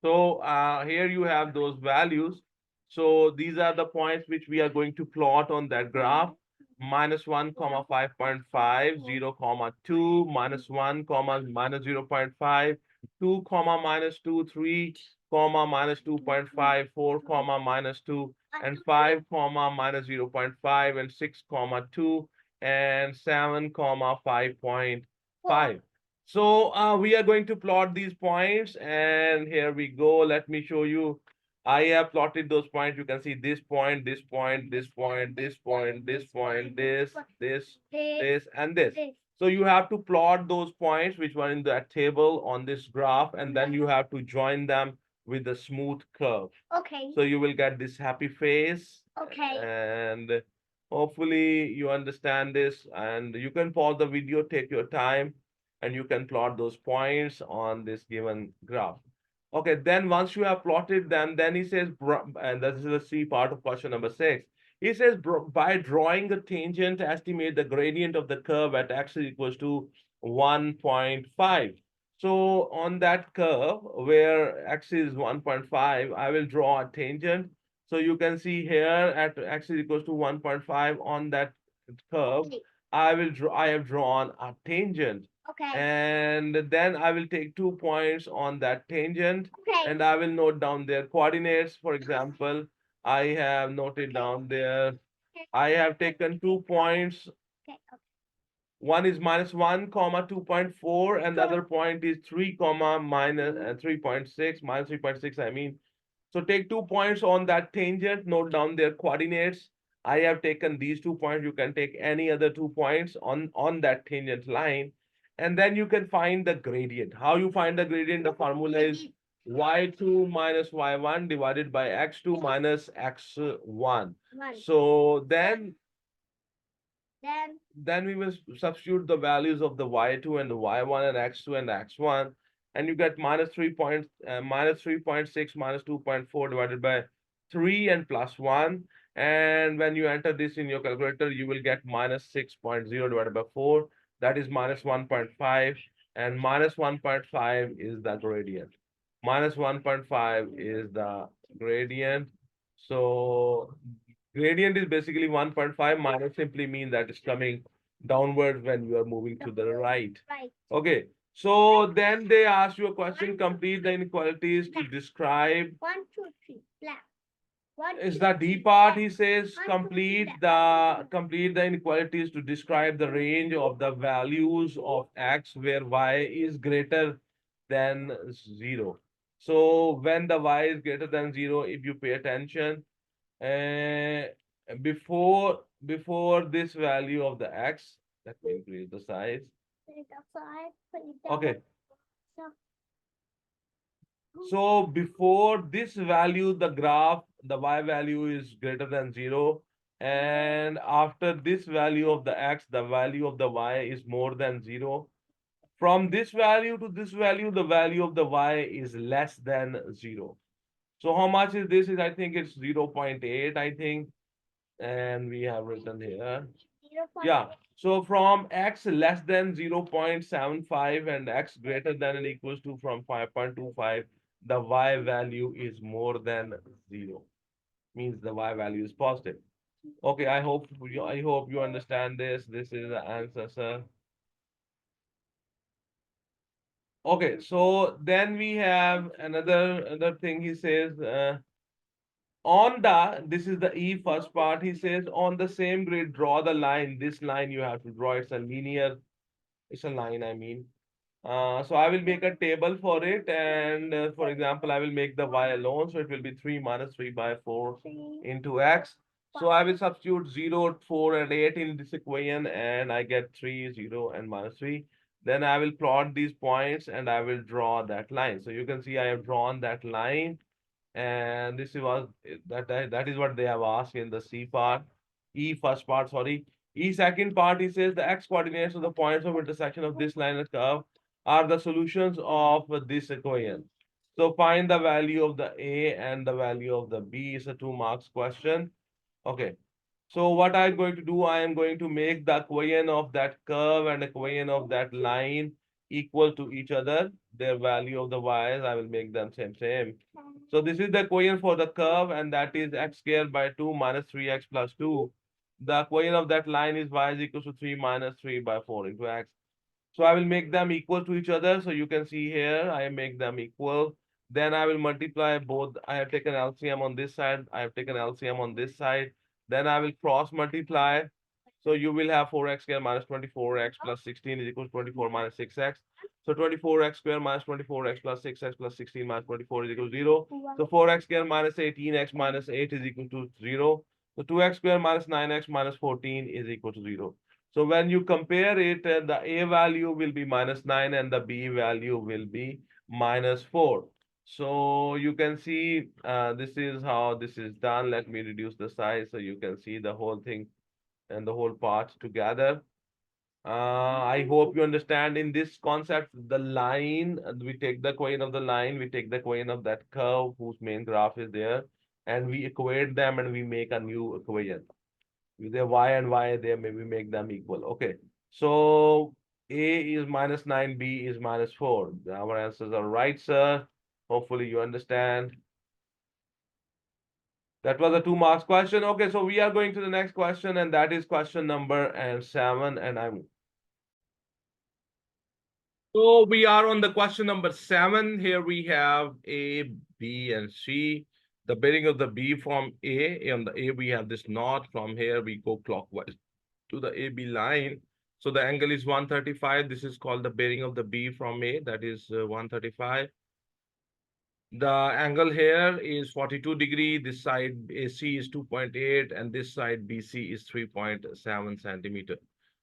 So here you have those values. So these are the points which we are going to plot on that graph. -1 comma 5.5, 0 comma 2, -1 comma -0.5, 2 comma -2, 3 comma -2.5, 4 comma -2, and 5 comma -0.5, and 6 comma 2, and 7 comma 5.5. So we are going to plot these points, and here we go. Let me show you. I have plotted those points. You can see this point, this point, this point, this point, this point, this, and this. So you have to plot those points which were in that table on this graph, and then you have to join them with a smooth curve. Okay. So you will get this happy face. Okay. And hopefully you understand this, and you can pause the video, take your time, and you can plot those points on this given graph. Okay, then once you have plotted them, then he says, and this is the C part of question number 6. He says, by drawing a tangent, estimate the gradient of the curve at x is equals to 1.5. So on that curve where x is 1.5, I will draw a tangent. So you can see here at x is equals to 1.5 on that curve, I have drawn a tangent. Okay. And then I will take 2 points on that tangent. Okay. And I will note down their coordinates. For example, I have noted down there, I have taken 2 points. Okay. One is -1 comma 2.4, and the other point is 3 comma minus 3.6, minus 3.6 I mean. So take 2 points on that tangent, note down their coordinates. I have taken these 2 points. You can take any other 2 points on that tangent line, and then you can find the gradient. How you find the gradient? The formula is y2 minus y1 divided by x2 minus x1. So then we will substitute the values of the y2 and the y1 and x2 and x1, and you get -3.6 minus 2.4 divided by 3 and plus 1. And when you enter this in your calculator, you will get -6.0 divided by 4. That is -1.5, and -1.5 is the gradient. -1.5 is the gradient. So gradient is basically 1.5. Minus simply means that it's coming downwards when you are moving to the right. Right. Okay. So then they ask you a question, complete the inequalities to describe. 1, 2, 3. Black. Is the D part, he says, complete the inequalities to describe the range of the values of x where y is greater than 0. So when the y is greater than 0, if you pay attention, before this value of the x, let me increase the size. Okay. So before this value, the graph, the y value is greater than 0. And after this value of the x, the value of the y is more than 0. From this value to this value, the value of the y is less than 0. So how much is this? I think it's 0.8, I think. And we have written here. Yeah. So from x less than 0.75 and x greater than and equals to from 5.25, the y value is more than 0. Means the y value is positive. Okay, I hope you understand this. This is the answer, sir. Okay, so then we have another thing he says on the this is the E first part. He says on the same grid, draw the line. This line you have to draw. It's a linear, it's a line, I mean. So I will make a table for it, and for example, I will make the y alone. So it will be 3 minus 3 by 4 into x. So I will substitute 0, 4, and 8 in this equation, and I get 3, 0, and minus 3. Then I will plot these points, and I will draw that line. So you can see I have drawn that line, and this was that is what they have asked in the C part, E first part, sorry. E second part, he says the x coordinates of the points of intersection of this line and curve are the solutions of this equation. So find the value of the A and the value of the B. Is a 2 marks question. Okay. So what I'm going to do, I am going to make the equation of that curve and equation of that line equal to each other. Their value of the y's, I will make them same. So this is the equation for the curve, and that is x squared by 2 minus 3x plus 2. The equation of that line is y is equal to 3 minus 3 by 4 into x. So I will make them equal to each other. So you can see here, I make them equal. Then I will multiply both. I have taken LCM on this side. I have taken LCM on this side. Then I will cross multiply. So you will have 4x squared minus 24x plus 16 is equal to 24 minus 6x. So 24x squared minus 24x plus 6x plus 16 minus 24 is equal to 0. So 4x squared minus 18x minus 8 is equal to 0. So 2x squared minus 9x minus 14 is equal to 0. So when you compare it, the A value will be minus 9 and the B value will be minus 4. So you can see this is how this is done. Let me reduce the size so you can see the whole thing and the whole part together. I hope you understand in this concept, the line, we take the equation of the line, we take the equation of that curve whose main graph is there, and we equate them and we make a new equation. With their y and y there, maybe make them equal. Okay. So A is minus 9, B is minus 4. Our answers are right, sir. Hopefully you understand. That was a 2 marks question. Okay, so we are going to the next question, and that is question number and 7. And I'm so we are on the question number 7. Here we have A, B, and C. The bearing of the B from A. On the A, we have this knot. From here, we go clockwise to the AB line. So the angle is 135. This is called the bearing of the B from A. That is 135. The angle here is 42 degree. This side AC is 2.8 and this side BC is 3.7 centimeter.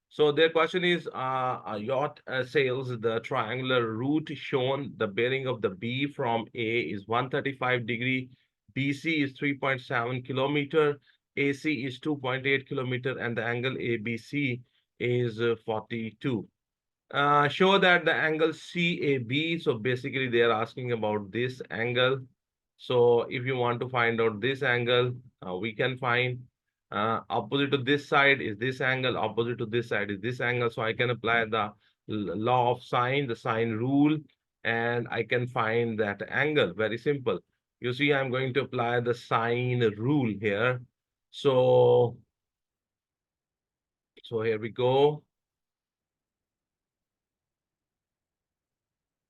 So their question is, a yacht sails the triangular route shown. The bearing of the B from A is 135 degree. BC is 3.7 kilometer. AC is 2.8 kilometer and the angle ABC is 42. Show that the angle CAB, so basically they are asking about this angle. So if you want to find out this angle, we can find opposite to this side is this angle, opposite to this side is this angle. So I can apply the law of sine, the sine rule, and I can find that angle. Very simple. You see, I'm going to apply the sine rule here. So, so here we go.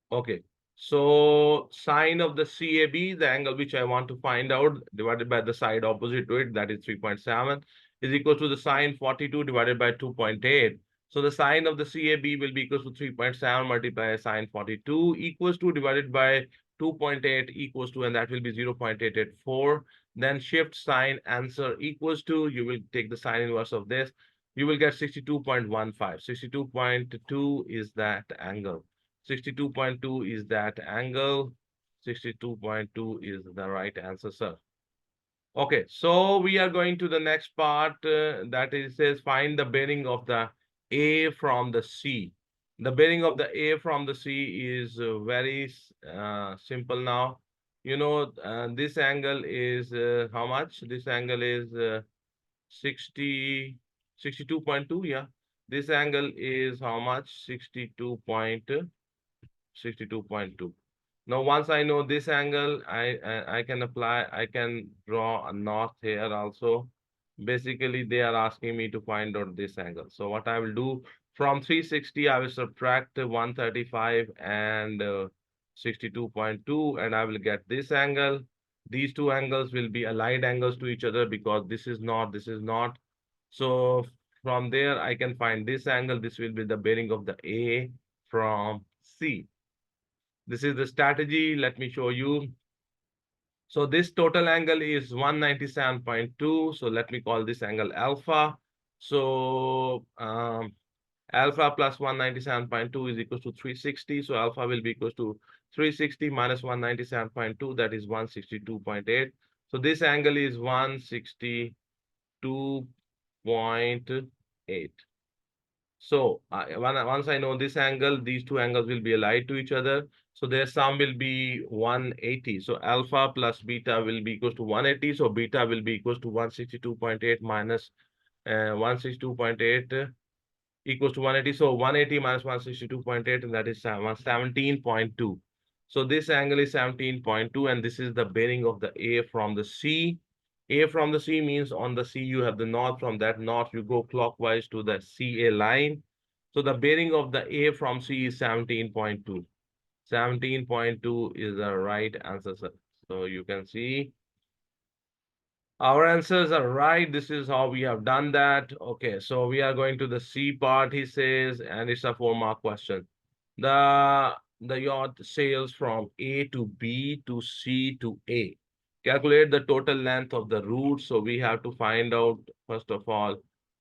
Okay, so sine of the CAB, the angle which I want to find out, divided by the side opposite to it, that is 3.7, is equal to the sine 42 divided by 2.8. So the sine of the CAB will be equal to 3.7 multiplied by sine 42 equals to divided by 2.8 equals to, and that will be 0.884. Then shift sine answer equals to, you will take the sine inverse of this, you will get 62.15. 62.2 is that angle. 62.2 is that angle. 62.2 is the right answer, sir. Okay, so we are going to the next part that is says find the bearing of the A from the C. The bearing of the A from the C is very simple now. You know, this angle is how much? This angle is 60, 62.2, yeah. This angle is how much? 62.2. Now, once I know this angle, I can apply, I can draw a knot here also. Basically, they are asking me to find out this angle. So what I will do, from 360, I will subtract 135 and 62.2, and I will get this angle. These two angles will be allied angles to each other because this is not, this is not. So from there, I can find this angle. This will be the bearing of the A from C. This is the strategy. Let me show you. So this total angle is 197.2. So let me call this angle alpha. So alpha plus 197.2 is equal to 360. So alpha will be equal to 360 minus 197.2, that is 162.8. So this angle is 162.8. So once I know this angle, these two angles will be allied to each other. So their sum will be 180. So alpha plus beta will be equals to 180. So beta will be equals to 162.8 minus 162.8 equals to 180. So 180 minus 162.8, and that is 17.2. So this angle is 17.2, and this is the bearing of the A from the C. A from the C means on the C you have the north. From that north you go clockwise to the CA line. So the bearing of the A from C is 17.2. 17.2 is the right answer, sir. So you can see our answers are right. This is how we have done that. Okay, so we are going to the C part, he says, and it's a 4-mark question. The yacht sails from A to B to C to A. Calculate the total length of the route. So we have to find out, first of all,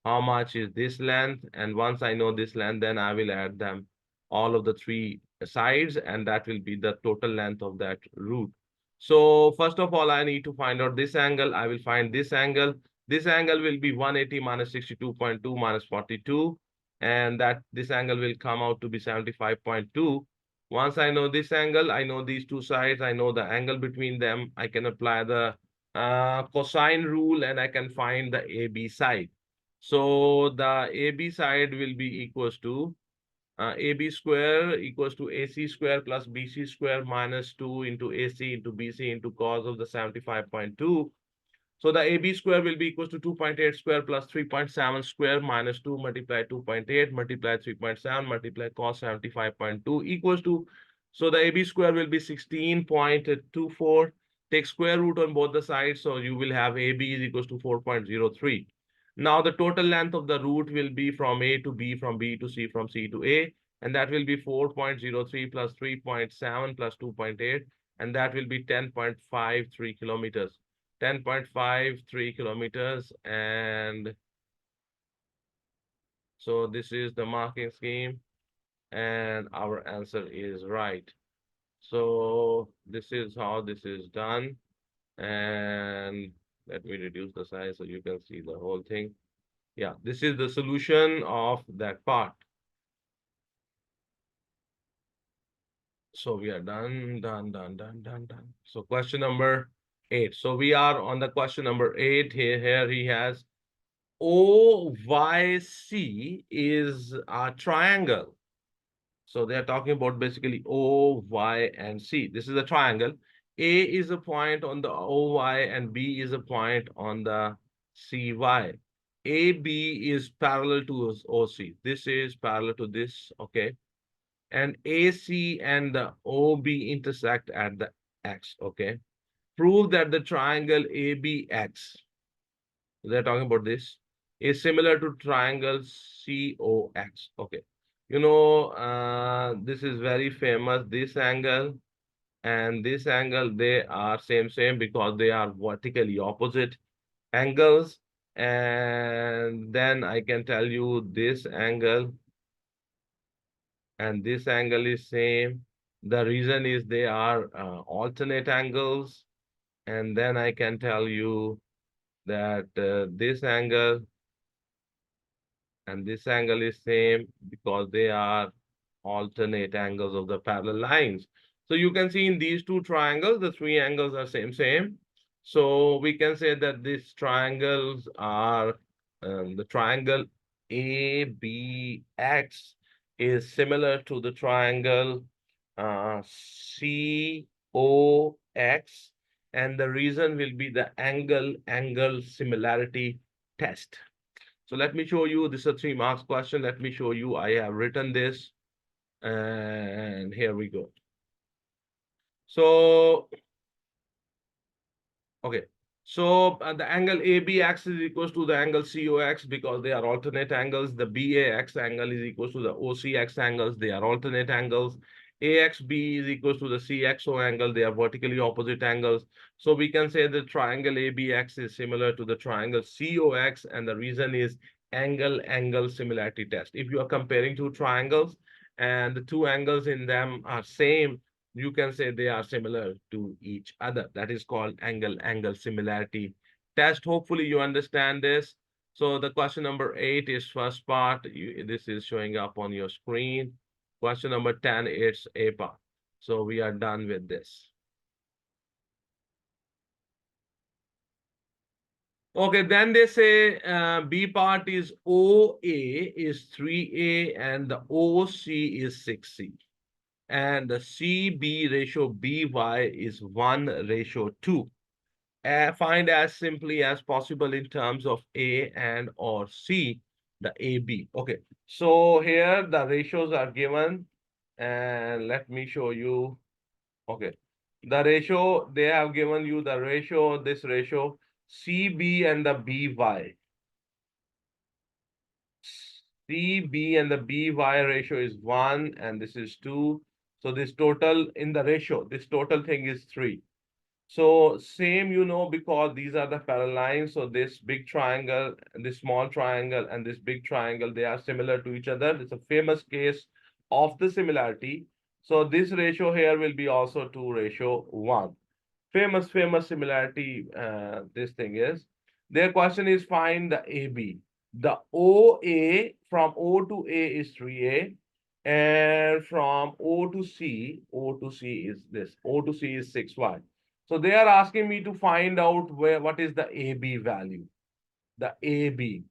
how much is this length. And once I know this length, then I will add them all of the three sides, and that will be the total length of that route. So first of all, I need to find out this angle. I will find this angle. This angle will be 180 minus 62.2 minus 42. And that this angle will come out to be 75.2. Once I know this angle, I know these two sides, I know the angle between them. I can apply the cosine rule, and I can find the AB side. So the AB side will be equals to AB square equals to AC square plus BC square minus 2 into AC into BC into cos of the 75.2. So the AB square will be equals to 2.8 square plus 3.7 square minus 2 multiply 2.8 multiply 3.7 multiply cos 75.2 equals to, so the AB square will be 16.24. Take square root on both the sides, so you will have AB is equals to 4.03. Now the total length of the route will be from A to B, from B to C, from C to A, and that will be 4.03 plus 3.7 plus 2.8, and that will be 10.53 kilometers. 10.53 kilometers, and so this is the marking scheme, and our answer is right. So this is how this is done, and let me reduce the size so you can see the whole thing. Yeah, this is the solution of that part. So we are done. So question number 8. So we are on the question number 8. Here he has OYC is a triangle. So they are talking about basically O, Y, and C. This is a triangle. A is a point on the OY and B is a point on the CY. AB is parallel to OC. This is parallel to this, okay? And AC and the OB intersect at the X, okay? Prove that the triangle ABX, they're talking about this, is similar to triangle COX. Okay. You know, this is very famous, this angle and this angle, they are same because they are vertically opposite angles. And then I can tell you this angle and this angle is same. The reason is they are alternate angles. And then I can tell you that this angle and this angle is same because they are alternate angles of the parallel lines. So you can see in these two triangles, the three angles are same. So we can say that these triangles are the triangle ABX is similar to the triangle COX, and the reason will be the angle similarity test. So let me show you, this is a 3 marks question. Let me show you, I have written this and here we go. So, okay. So the angle ABX is equals to the angle COX because they are alternate angles. The BAX angle is equals to the OCX angles. They are alternate angles. AXB is equals to the CXO angle. They are vertically opposite angles. So we can say the triangle ABX is similar to the triangle COX, and the reason is angle similarity test. If you are comparing two triangles and the two angles in them are same, you can say they are similar to each other. That is called angle similarity test. Hopefully you understand this. So the question number 8 is first part. This is showing up on your screen. Question number 10, it's A part. So we are done with this. Okay, then they say B part is OA is 3A and the OC is 6C. And the CB ratio BY is 1:2. Find as simply as possible in terms of A and or C, the AB. Okay, so here the ratios are given, and let me show you. Okay, the ratio, they have given you the ratio, this ratio, CB and the BY. CB and the BY ratio is 1 and this is 2. So this total in the ratio, this total thing is 3. So same, because these are the parallel lines. So this big triangle, this small triangle, and this big triangle, they are similar to each other. It's a famous case of the similarity. So this ratio here will be also 2:1. Famous similarity, this thing is. Their question is find the AB. The OA from O to A is 3A. And from O to C is this. O to C is 6Y. So they are asking me to find out what is the AB value. The AB.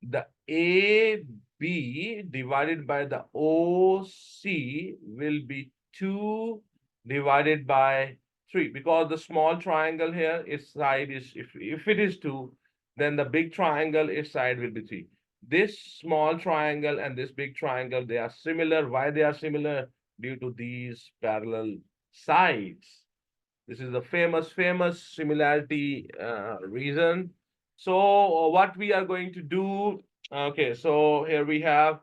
The AB divided by the OC will be 2 divided by 3, because the small triangle here, its side is, if it is 2, then the big triangle, its side will be 3. This small triangle and this big triangle, they are similar. Why they are similar? Due to these parallel sides. This is the famous similarity reason. So what we are going to do, okay, so here we have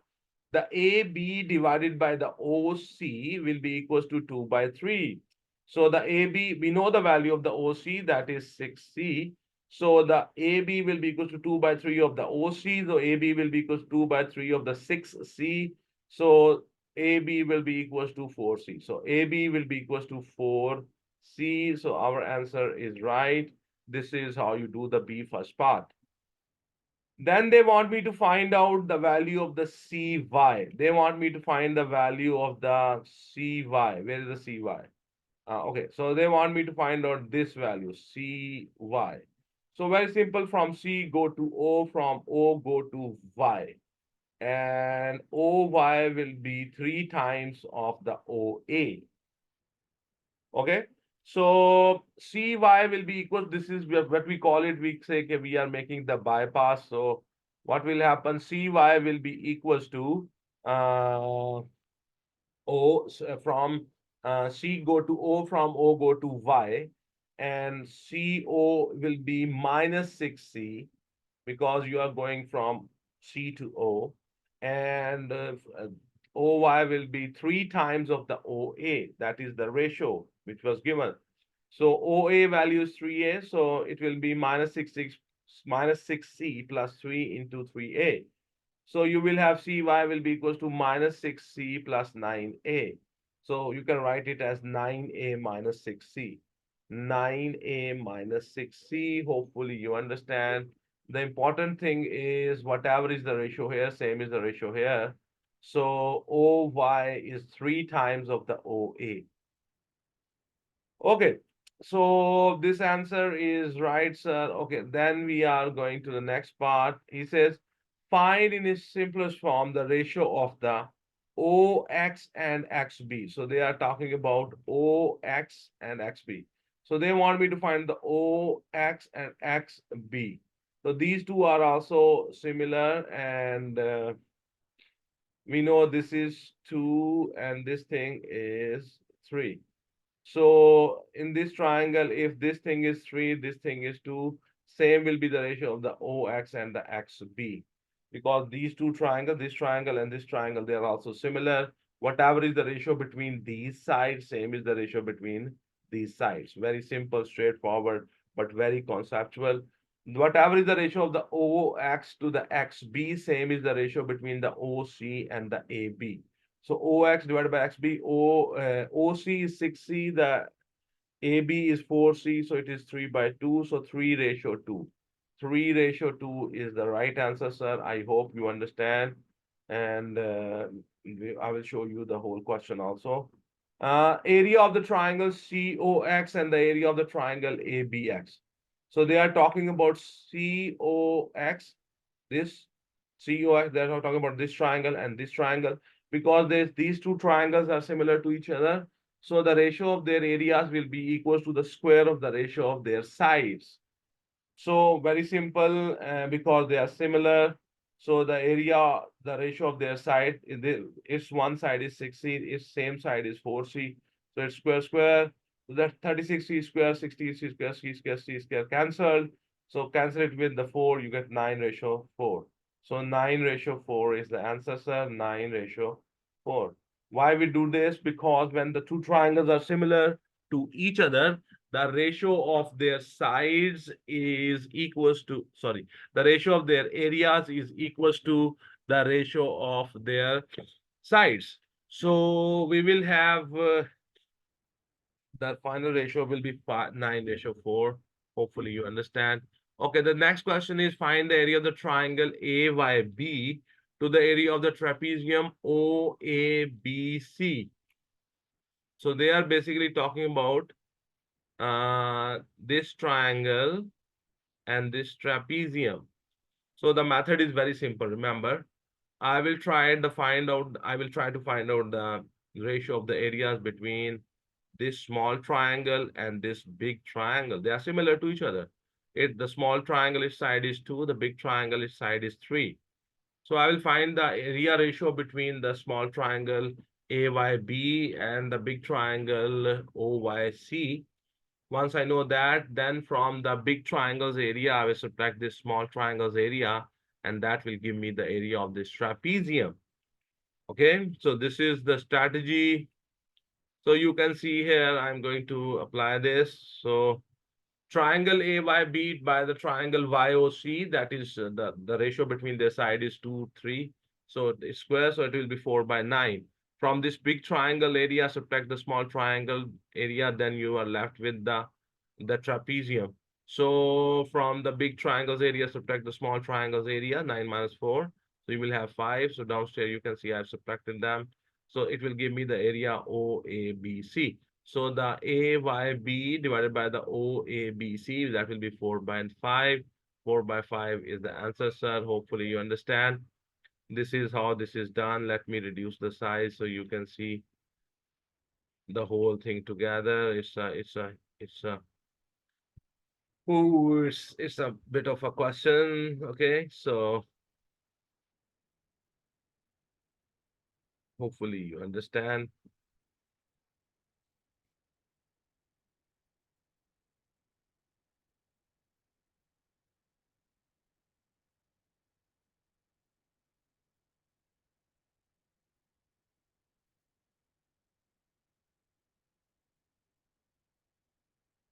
the AB divided by the OC will be equals to 2/3. So the AB, we know the value of the OC, that is 6C. So the AB will be equals to 2/3 of the OC. So AB will be equals to 2/3 of the 6C. So AB will be equals to 4C. So AB will be equals to 4C. So our answer is right. This is how you do the B first part. Then they want me to find out the value of the CY. They want me to find the value of the CY. Where is the CY? Okay, so they want me to find out this value, CY. So very simple, from C go to O, from O go to Y. And OY will be 3 times of the OA. Okay, so CY will be equal, this is what we call it, we say okay, we are making the bypass. So what will happen, CY will be equals to O, from C go to O, from O go to Y, and CO will be minus 6C because you are going from C to O, and OY will be 3 times of the OA. That is the ratio which was given. So OA value is 3A, so it will be minus 6C plus 3 into 3A. So you will have CY will be equals to minus 6C plus 9A. So you can write it as 9A minus 6C. 9A minus 6C. Hopefully you understand. The important thing is whatever is the ratio here, same is the ratio here. So OY is 3 times of the OA. Okay, so this answer is right, sir. Okay, then we are going to the next part. He says, find in its simplest form the ratio of the OX and XB. So they are talking about OX and XB. So they want me to find the OX and XB. So these two are also similar, and we know this is 2 and this thing is 3. So in this triangle, if this thing is 3, this thing is 2, same will be the ratio of the OX and the XB. Because these two triangles, this triangle and this triangle, they are also similar. Whatever is the ratio between these sides, same is the ratio between these sides. Very simple, straightforward, but very conceptual. Whatever is the ratio of the OX to the XB, same is the ratio between the OC and the AB. So OX divided by XB, OC is 6C, the AB is 4C, so it is 3 by 2, so 3 ratio 2. 3 ratio 2 is the right answer, sir. I hope you understand. And I will show you the whole question also. Area of the triangle COX and the area of the triangle ABX. So they are talking about COX, this COX, they're not talking about this triangle and this triangle because these two triangles are similar to each other. So the ratio of their areas will be equal to the square of the ratio of their sides. So very simple because they are similar. So the area, the ratio of their side, its one side is 6C, its same side is 4C. So it's square square. So that's 36C square, 60C square, C square, C square cancelled. So cancel it with the 4, you get 9 ratio 4. So 9 ratio 4 is the answer, sir. 9 ratio 4. Why we do this? Because when the two triangles are similar to each other, the ratio of their sides is equals to, sorry, the ratio of their areas is equals to the ratio of their sides. So we will have the final ratio will be 9 ratio 4. Hopefully you understand. Okay, the next question is find the area of the triangle AYB to the area of the trapezium OABC. So they are basically talking about this triangle and this trapezium. So the method is very simple. Remember, I will try to find out the ratio of the areas between this small triangle and this big triangle. They are similar to each other. The small triangle its side is 2, the big triangle its side is 3. So I will find the area ratio between the small triangle AYB and the big triangle OYC. Once I know that, then from the big triangles area, I will subtract this small triangles area, and that will give me the area of this trapezium. Okay, so this is the strategy. So you can see here, I'm going to apply this. So triangle AYB by the triangle YOC, that is the ratio between their side is 2, 3. So it's square, so it will be 4 by 9. From this big triangle area, subtract the small triangle area, then you are left with the trapezium. So from the big triangles area, subtract the small triangles area, 9 minus 4. So you will have 5. So downstairs, you can see I've subtracted them. So it will give me the area OABC. So the AYB divided by the OABC, that will be 4 by 5. 4 by 5 is the answer, sir. Hopefully you understand. This is how this is done. Let me reduce the size so you can see the whole thing together. It's a bit of a question. Okay, so hopefully you understand.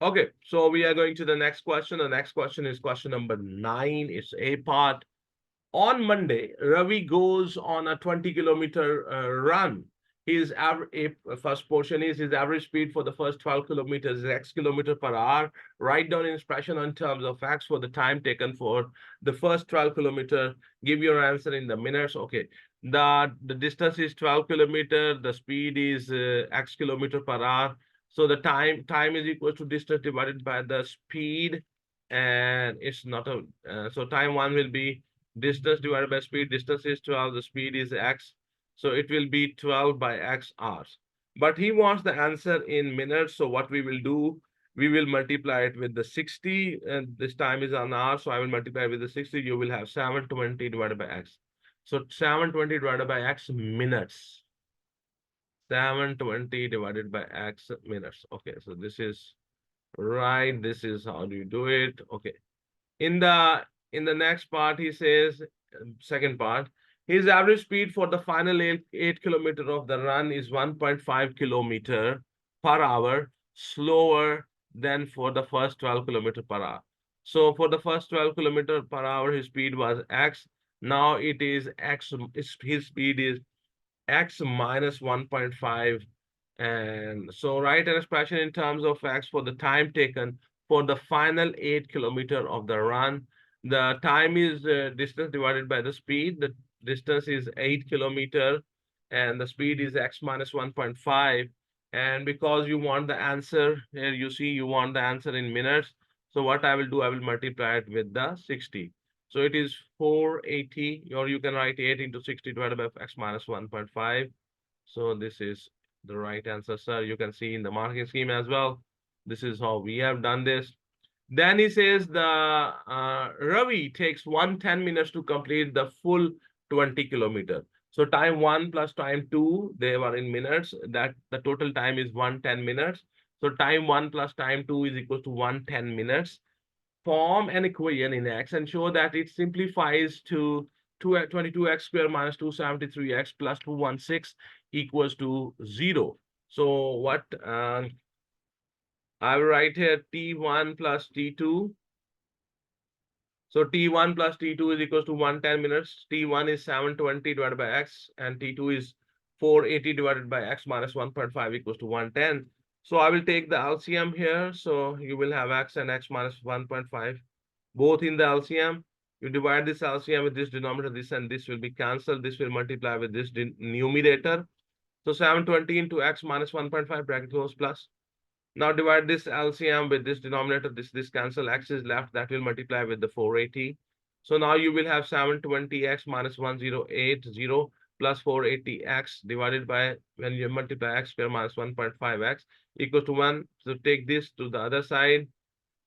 Okay, so we are going to the next question. The next question is question number 9. It's A part. On Monday, Ravi goes on a 20-kilometer run. His average first portion is his average speed for the first 12 kilometers is x kilometer per hour. Write down an expression in terms of x for the time taken for the first 12 kilometer. Give your answer in the minutes. Okay, the distance is 12 kilometer. The speed is x kilometer per hour. So the time is equal to distance divided by the speed, and it's not a so time one will be distance divided by speed. Distance is 12, the speed is x. So it will be 12 by x hours. But he wants the answer in minutes. So what we will do, We will multiply it with the 60, and this time is an hour, so I will multiply with the 60. You will have 720 divided by x. So 720 divided by x minutes. 720 divided by x minutes. Okay, so this is right. This is how do you do it? Okay. In the next part, he says, second part, his average speed for the final 8 kilometer of the run is 1.5 kilometer per hour, slower than for the first 12 kilometer per hour. So for the first 12 kilometer per hour, his speed was x. Now it is x. His speed is x minus 1.5. And so write an expression in terms of x for the time taken for the final 8 kilometer of the run. The time is distance divided by the speed. The distance is 8 kilometer and the speed is x minus 1.5. And because you want the answer, here you see you want the answer in minutes. So what I will do, I will multiply it with the 60. So it is 480, or you can write 8 into 60 divided by x minus 1.5. So this is the right answer, sir. You can see in the marking scheme as well. This is how we have done this. Then he says the Ravi takes 110 minutes to complete the full 20 kilometer. So time 1 plus time 2, they were in minutes. That the total time is 110 minutes. So time 1 plus time 2 is equal to 110 minutes. Form an equation in x and show that it simplifies to 22x squared minus 273x plus 216 equals to 0. So what I will write here t1 plus t2. So t1 plus t2 is equals to 110 minutes. T1 is 720 divided by x and t2 is 480 divided by x minus 1.5 equals to 110. So I will take the LCM here. So you will have x and x minus 1.5 both in the LCM. You divide this LCM with this denominator, this and this will be cancelled. This will multiply with this numerator. So 720 into x minus 1.5 bracket close plus. Now divide this LCM with this denominator, this cancel, x is left, that will multiply with the 480. So now you will have 720x minus 1080 plus 480x divided by, when you multiply x square minus 1.5x equals to 1. So take this to the other side.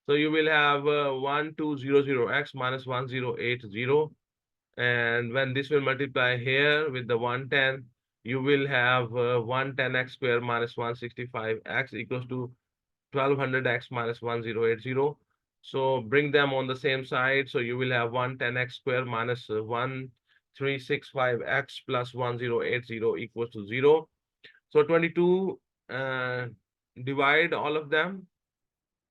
So you will have 1200x minus 1080. And when this will multiply here with the 110, you will have 110x square minus 165x equals to 1200x minus 1080. So bring them on the same side. So you will have 110x square minus 1365x plus 1080 equals to 0. So 22, divide all of them.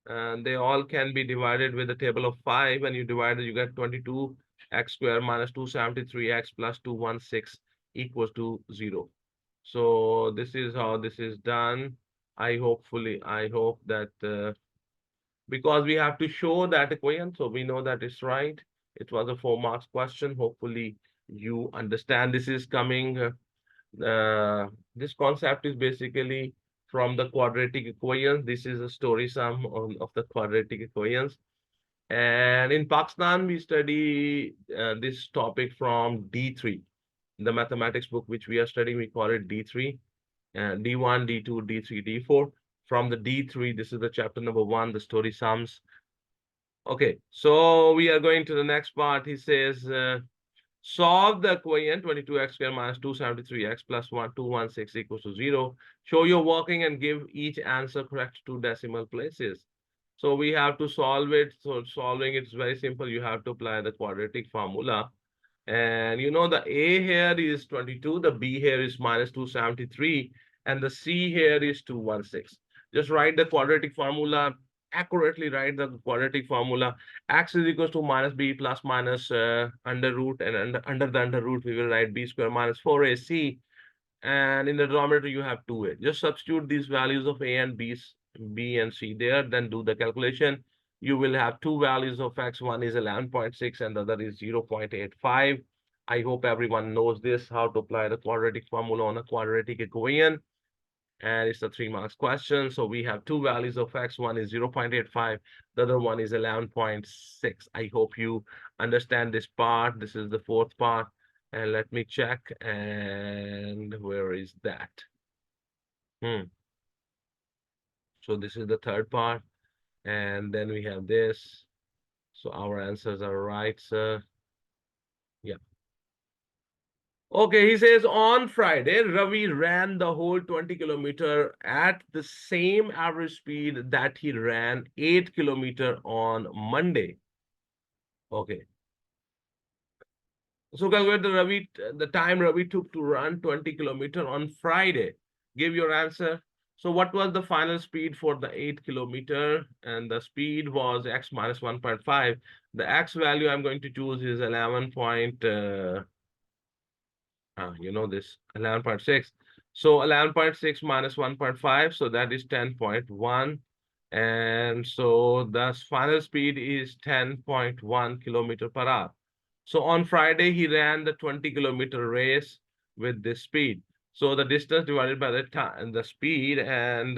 And they all can be divided with the table of 5. When you divide it, you get 22x squared minus 273x plus 216 equals to 0. So this is how this is done. I hope that because we have to show that equation, so we know that it's right. It was a 4 marks question. Hopefully you understand this is coming. This concept is basically from the quadratic equations. This is a story sum of the quadratic equations. And in Pakistan, we study this topic from D3. The mathematics book which we are studying, we call it D3, D1, D2, D3, D4. From the D3, this is the chapter number 1, the story sums. Okay, so we are going to the next part. He says, solve the equation 22x squared minus 273x plus 1216 equals to 0. Show your working and give each answer correct to decimal places. So we have to solve it. So solving it is very simple. You have to apply the quadratic formula. And you know the A here is 22, the B here is minus 273, and the C here is 216. Just write the quadratic formula, accurately write the quadratic formula. X is equals to minus B plus minus under root, and under the under root we will write B square minus 4AC. And in the denominator you have 2A. Just substitute these values of A and B and C there, then do the calculation. You will have two values of x. One is 11.6 and the other is 0.85. I hope everyone knows this, how to apply the quadratic formula on a quadratic equation. And it's a 3 marks question. So we have two values of x. One is 0.85. The other one is 11.6. I hope you understand this part. This is the fourth part. And let me check. And where is that? So this is the third part. And then we have this. So our answers are right, sir. Yeah. Okay, he says on Friday, Ravi ran the whole 20 kilometer at the same average speed that he ran 8 kilometer on Monday. Okay. So calculate the time Ravi took to run 20 kilometer on Friday. Give your answer. So what was the final speed for the 8 kilometer? And the speed was x minus 1.5. The x value I'm going to choose is 11 point, you know this, 11.6. So 11.6 minus 1.5, so that is 10.1. And so the final speed is 10.1 kilometer per hour. So on Friday, he ran the 20 kilometer race with this speed. So the distance divided by the time, the speed, and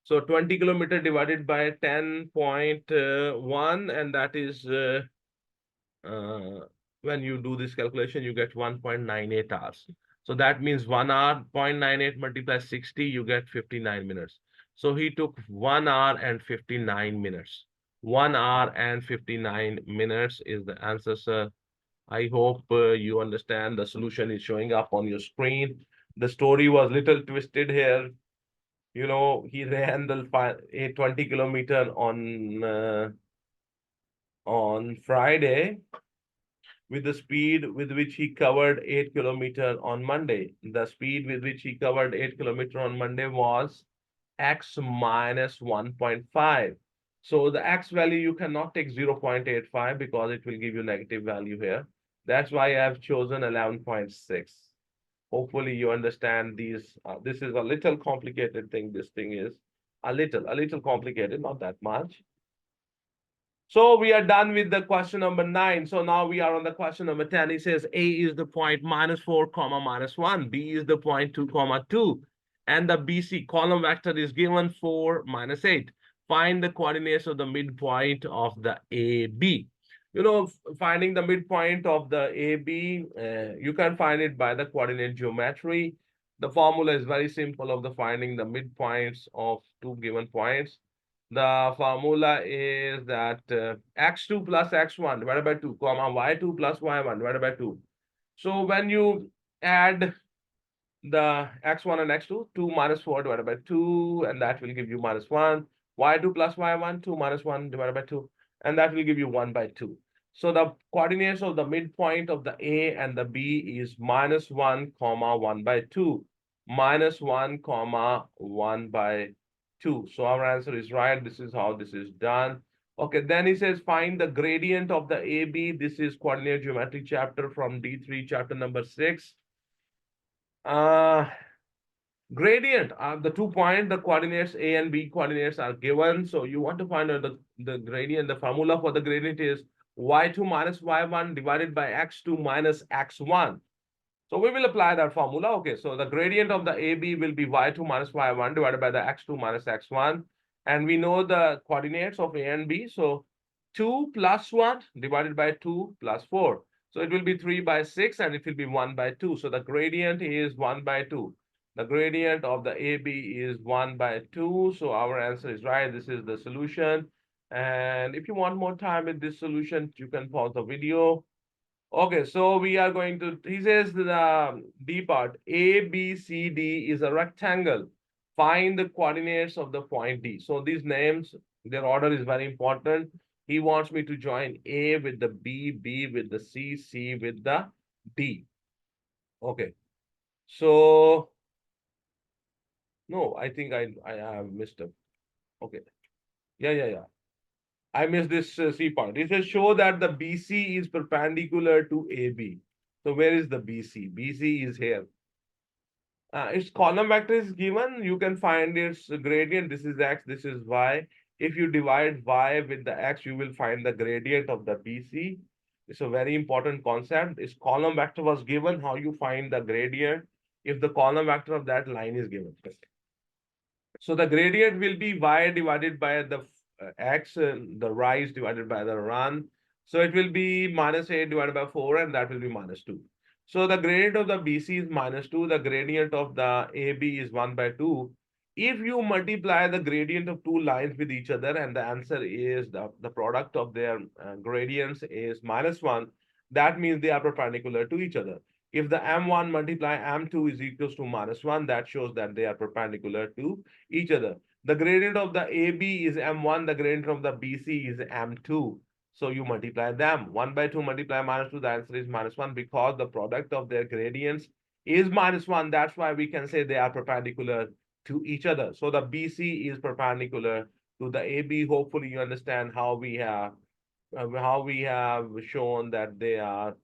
so 20 kilometer divided by 10.1, and that is uh, when you do this calculation, you get 1.98 hours. So that means 1 hour, 0.98 multiplied 60, you get 59 minutes. So he took 1 hour and 59 minutes. 1 hour and 59 minutes is the answer, sir. I hope you understand. The solution is showing up on your screen. The story was little twisted here. You know, he ran a 20 kilometer on Friday with the speed with which he covered 8 kilometer on Monday. The speed with which he covered 8 kilometer on Monday was x minus 1.5. So the x value, you cannot take 0.85 because it will give you negative value here. That's why I have chosen 11.6. Hopefully you understand these. This is a little complicated thing. This thing is a little complicated, not that much. So we are done with the question number 9. So now we are on the question number 10. It says A is the point -4, comma -1. B is the point 2, comma 2. And the BC column vector is given 4, -8. Find the coordinates of the midpoint of the AB. You know, finding the midpoint of the AB, you can find it by the coordinate geometry. The formula is very simple of the finding the midpoints of two given points. The formula is that x2 plus x1 divided by 2, comma y2 plus y1 divided by 2. So when you add the x1 and x2, 2 minus 4 divided by 2, and that will give you -1. Y2 plus y1, 2 minus 1 divided by 2, and that will give you 1 by 2. So the coordinates of the midpoint of the A and the B is -1, comma 1 by 2, -1, comma 1 by 2. So our answer is right. This is how this is done. Okay, then he says find the gradient of the AB. This is coordinate geometry chapter from D3, chapter number 6. Gradient are the 2 point, the coordinates A and B coordinates are given. So you want to find out the gradient. The formula for the gradient is y2 minus y1 divided by x2 minus x1. So we will apply that formula. Okay, so the gradient of the AB will be y2 minus y1 divided by the x2 minus x1. And we know the coordinates of A and B. So 2 plus 1 divided by 2 plus 4. So it will be 3 by 6 and it will be 1 by 2. So the gradient is 1 by 2. The gradient of the AB is 1 by 2. So our answer is right. This is the solution. And if you want more time with this solution, you can pause the video. Okay, so we are going to, he says the D part, A, B, C, D is a rectangle. Find the coordinates of the point D. So these names, their order is very important. He wants me to join A with the B, B with the C, C with the D. Okay, so no, I think I have missed it. Okay, yeah. I missed this C part. It says show that the BC is perpendicular to AB. So where is the BC? BC is here. Its column vector is given. You can find its gradient. This is x, this is y. If you divide y with the x, you will find the gradient of the BC. It's a very important concept. Its column vector was given. How you find the gradient if the column vector of that line is given. So the gradient will be y divided by the x, the rise divided by the run. So it will be -8 divided by 4, and that will be -2. So the gradient of the BC is -2. The gradient of the AB is 1 by 2. If you multiply the gradient of two lines with each other and the answer is the product of their gradients is -1, that means they are perpendicular to each other. If the M1 multiply M2 is equals to -1, that shows that they are perpendicular to each other. The gradient of the AB is M1, the gradient of the BC is M2. So you multiply them. 1 by 2 multiply -2, the answer is -1 because the product of their gradients is -1. That's why we can say they are perpendicular to each other. So the BC is perpendicular to the AB. Hopefully you understand how we have shown that they are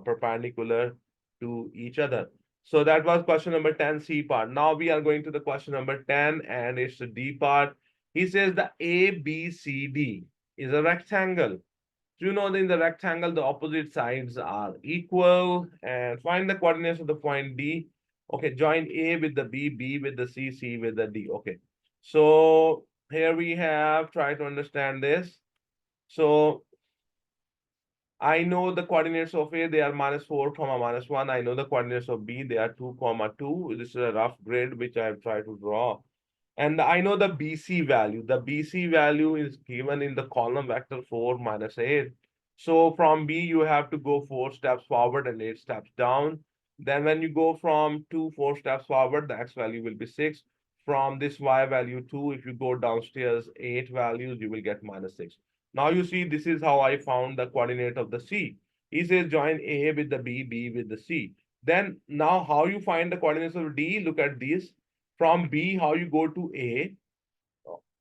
perpendicular to each other. So that was question number 10, C part. Now we are going to the question number 10, and it's the D part. He says the ABCD is a rectangle. So you know that in the rectangle, the opposite sides are equal, and find the coordinates of the point D. Okay, join A with the B, B with the C, C with the D. Okay, so here we have, try to understand this. So I know the coordinates of A, they are -4, -1. I know the coordinates of B, they are 2, 2. This is a rough grid which I have tried to draw. And I know the BC value. The BC value is given in the column vector 4, -8. So from B, you have to go 4 steps forward and 8 steps down. Then when you go from 2, 4 steps forward, the X value will be 6. From this Y value 2, if you go downstairs 8 values, you will get -6. Now you see, this is how I found the coordinate of the C. He says join A with the B, B with the C. Then now how you find the coordinates of D? Look at this. From B, how you go to A,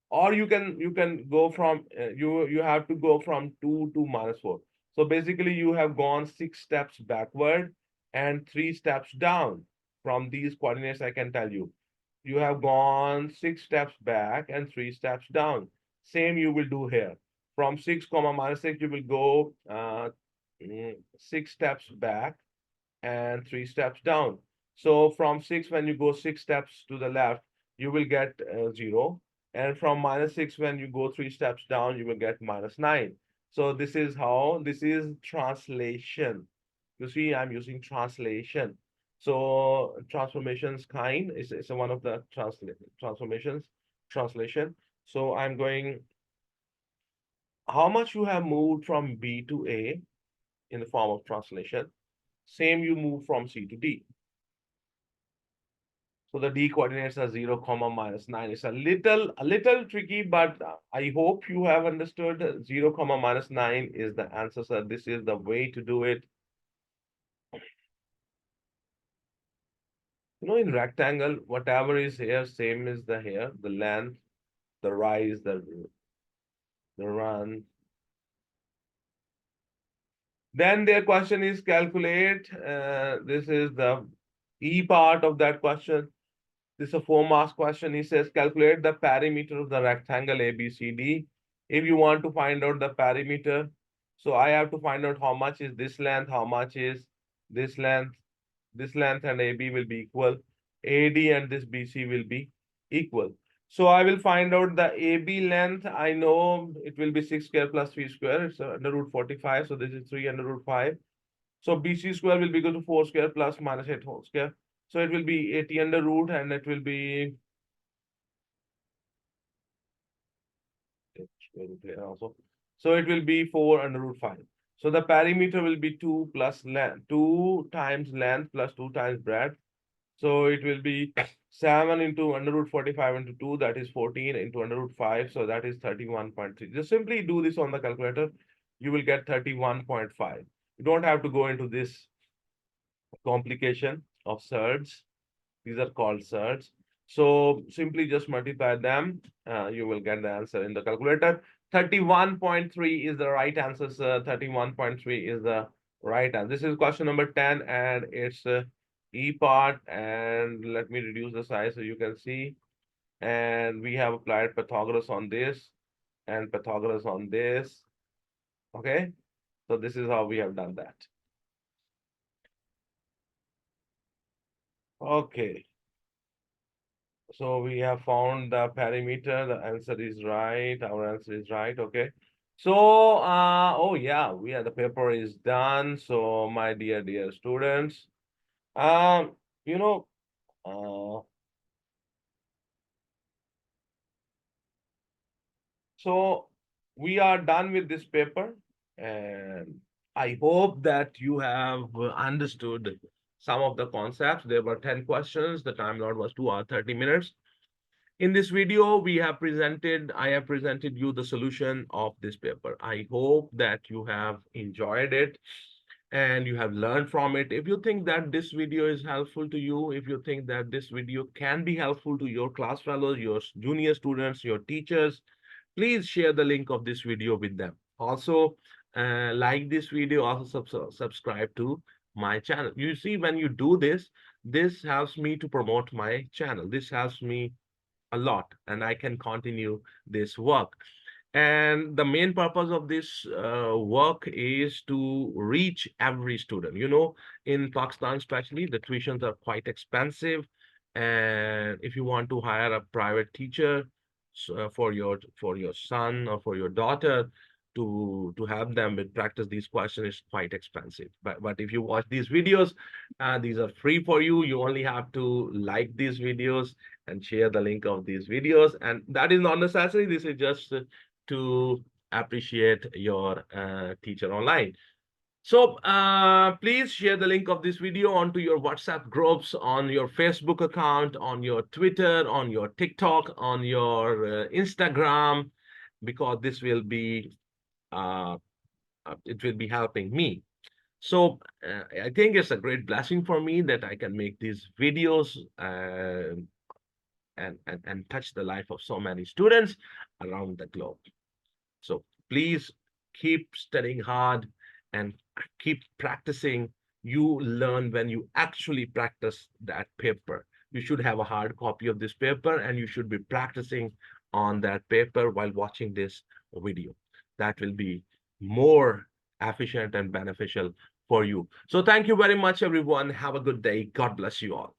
or you can go from you have to go from 2 to -4. So basically you have gone 6 steps backward and 3 steps down. From these coordinates, I can tell you, you have gone 6 steps back and 3 steps down. Same you will do here. From 6 comma -6, you will go 6 steps back and 3 steps down. So from 6, when you go 6 steps to the left, you will get 0. And from -6, when you go 3 steps down, you will get -9. So this is how, this is translation. You see, I'm using translation. So transformations kind is one of the transformations, translation. So I'm going, how much you have moved from B to A in the form of translation. Same you move from C to D. So the D coordinates are 0, comma -9. It's a little tricky, but I hope you have understood 0, comma -9 is the answer, sir. This is the way to do it. You know, in rectangle, whatever is here, same is the here, the length, the rise, the run. Then their question is calculate. This is the E part of that question. This is a 4 marks question. He says calculate the perimeter of the rectangle ABCD. If you want to find out the perimeter, so I have to find out how much is this length, how much is this length. This length and AB will be equal. AD and this BC will be equal. So I will find out the AB length. I know it will be 6 square plus 3 square. It's under root 45. So this is 3 under root 5. So BC square will be equal to 4 square plus -8 whole square. So it will be 80 under root, and it will be also. So it will be 4 under root 5. So the perimeter will be 2 plus length, 2 times length plus 2 times breadth. So it will be 7 into under root 45 into 2, that is 14 into under root 5. So that is 31.3. Just simply do this on the calculator. You will get 31.5. You don't have to go into this complication of surds. These are called surds. So simply just multiply them. You will get the answer in the calculator. 31.3 is the right answer, sir. 31.3 is the right answer. This is question number 10, and it's E part. And let me reduce the size so you can see. And we have applied Pythagoras on this and Pythagoras on this. Okay. So this is how we have done that. Okay. So we have found the perimeter. The answer is right. Our answer is right. Okay. So, oh yeah, the paper is done. So my dear students, um, you know, uh, So we are done with this paper, and I hope that you have understood some of the concepts. There were 10 questions. The time slot was 2 hours 30 minutes. In this video, I have presented you the solution of this paper. I hope that you have enjoyed it and you have learned from it. If you think that this video is helpful to you, if you think that this video can be helpful to your class fellows, your junior students, your teachers, please share the link of this video with them. Also, like this video, also subscribe to my channel. You see, when you do this, this helps me to promote my channel. This helps me a lot, and I can continue this work. And the main purpose of this work is to reach every student. You know, in Pakistan especially, the tuitions are quite expensive. And if you want to hire a private teacher for your son or for your daughter to help them with practice these questions is quite expensive. But if you watch these videos, these are free for you. You only have to like these videos and share the link of these videos. And that is not necessary. This is just to appreciate your teacher online. So please share the link of this video onto your WhatsApp groups, on your Facebook account, on your Twitter, on your TikTok, on your Instagram, because this will be uh, it will be helping me. So I think it's a great blessing for me that I can make these videos and touch the life of so many students around the globe. So please keep studying hard and keep practicing. You learn when you actually practice that paper. You should have a hard copy of this paper and you should be practicing on that paper while watching this video. That will be more efficient and beneficial for you. So thank you very much, everyone. Have a good day. God bless you all.